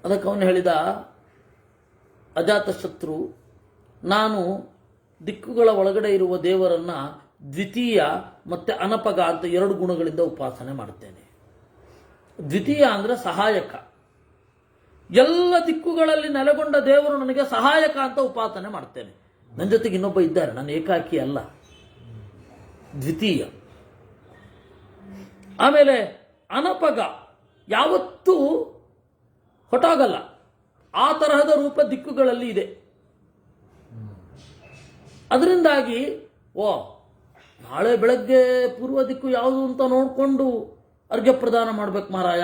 ಅದಕ್ಕೆ ಅವನು ಹೇಳಿದ, ಅಜಾತಶತ್ರು, ನಾನು ದಿಕ್ಕುಗಳ ಒಳಗಡೆ ಇರುವ ದೇವರನ್ನ ದ್ವಿತೀಯ ಮತ್ತೆ ಅನಪಗ ಅಂತ 2 ಗುಣಗಳಿಂದ ಉಪಾಸನೆ ಮಾಡ್ತೇನೆ. ದ್ವಿತೀಯ ಅಂದ್ರೆ ಸಹಾಯಕ. ಎಲ್ಲ ದಿಕ್ಕುಗಳಲ್ಲಿ ನೆಲೆಗೊಂಡ ದೇವರು ನನಗೆ ಸಹಾಯಕ ಅಂತ ಉಪಾಸನೆ ಮಾಡ್ತೇನೆ. ನನ್ನ ಜೊತೆಗೆ ಇನ್ನೊಬ್ಬ ಇದ್ದಾರೆ, ನಾನು ಏಕಾಕಿ ಅಲ್ಲ. ದ್ವಿತೀಯ. ಆಮೇಲೆ ಅನಪಗ, ಯಾವತ್ತೂ ಹೊಟ್ಟೋಗಲ್ಲ. ಆ ತರಹದ ರೂಪ ದಿಕ್ಕುಗಳಲ್ಲಿ ಇದೆ. ಅದರಿಂದಾಗಿ ನಾಳೆ ಬೆಳಗ್ಗೆ ಪೂರ್ವ ದಿಕ್ಕು ಯಾವುದು ಅಂತ ನೋಡಿಕೊಂಡು ಅರ್ಘ್ಯ ಪ್ರದಾನ ಮಾಡ್ಬೇಕು ಮಾರಾಯ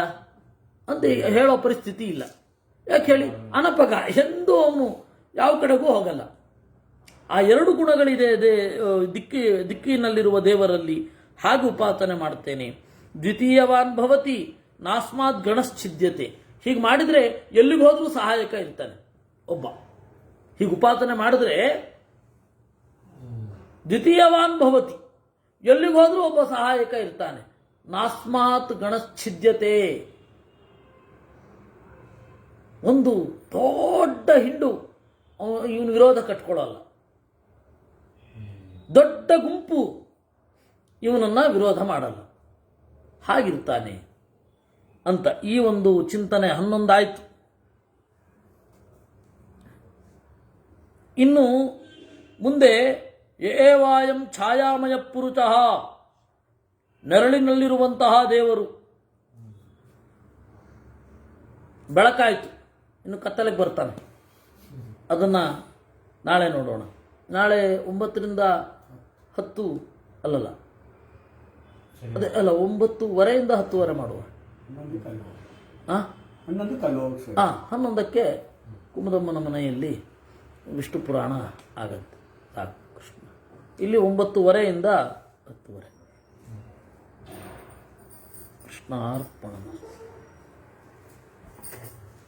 ಅಂತ ಹೇಳೋ ಪರಿಸ್ಥಿತಿ ಇಲ್ಲ. ಯಾಕೆ ಹೇಳಿ? ಅನಪಗ, ಎಂದೂ ಅವನು ಯಾವ ಕಡೆಗೂ ಹೋಗಲ್ಲ. ಆ 2 ಗುಣಗಳಿದೆ ದಿಕ್ಕಿನಲ್ಲಿರುವ ದೇವರಲ್ಲಿ. ಹಾಗೆ ಉಪಾಸನೆ ಮಾಡ್ತೇನೆ. ದ್ವಿತೀಯವಾನ್ ಭವತಿ ನಾಸ್ಮಾತ್ ಗಣಶ್ಚಿದ್ಯತೆ. ಹೀಗೆ ಮಾಡಿದ್ರೆ ಎಲ್ಲಿಗೆ ಹೋದ್ರೂ ಸಹಾಯಕ ಇರ್ತಾನೆ ಒಬ್ಬ. ಹೀಗೆ ಉಪಾಸನೆ ಮಾಡಿದ್ರೆ ದ್ವಿತೀಯವಾನ್ ಭವತಿ, ಎಲ್ಲಿಗೆ ಹೋದ್ರೂ ಒಬ್ಬ ಸಹಾಯಕ ಇರ್ತಾನೆ. ನಾಸ್ಮಾತ್ ಗಣಶ್ಚಿದ್ಯತೆ. ಒಂದು ದೊಡ್ಡ ಹಿಂಡು ಇವನು ವಿರೋಧ ಕಟ್ಕೊಳ್ಳಲ್ಲ. ದೊಡ್ಡ ಗುಂಪು ಇವನನ್ನ ವಿರೋಧ ಮಾಡಲ್ಲ. ಹಾಗಿರ್ತಾನೆ ಅಂತ ಈ ಒಂದು ಚಿಂತನೆ 11 ಆಯ್ತು. ಇನ್ನು ಮುಂದೆ ಏವಾಯಂ ಛಾಯಾಮಯ ಪುರುಷಃ, ನೆರಳಿನಲ್ಲಿರುವಂತಹ ದೇವರು. ಬೆಳಕಾಯ್ತು, ಇನ್ನು ಕತ್ತಲೆಗೆ ಬರ್ತಾನೆ. ಅದನ್ನ ನಾಳೆ ನೋಡೋಣ. ನಾಳೆ 9ರಿಂದ 10 ಅಲ್ಲಲ್ಲ, ಅದೇ ಅಲ್ಲ 9:15 10:15 ಮಾಡುವ. 11ಕ್ಕೆ ಕುಮುದಮ್ಮನ ಮನೆಯಲ್ಲಿ ವಿಷ್ಣು ಪುರಾಣ ಆಗತ್ತೆ. ಸಾಕು ಕೃಷ್ಣ. ಇಲ್ಲಿ 9:15 10:15. ಕೃಷ್ಣಾರ್ಪಣ.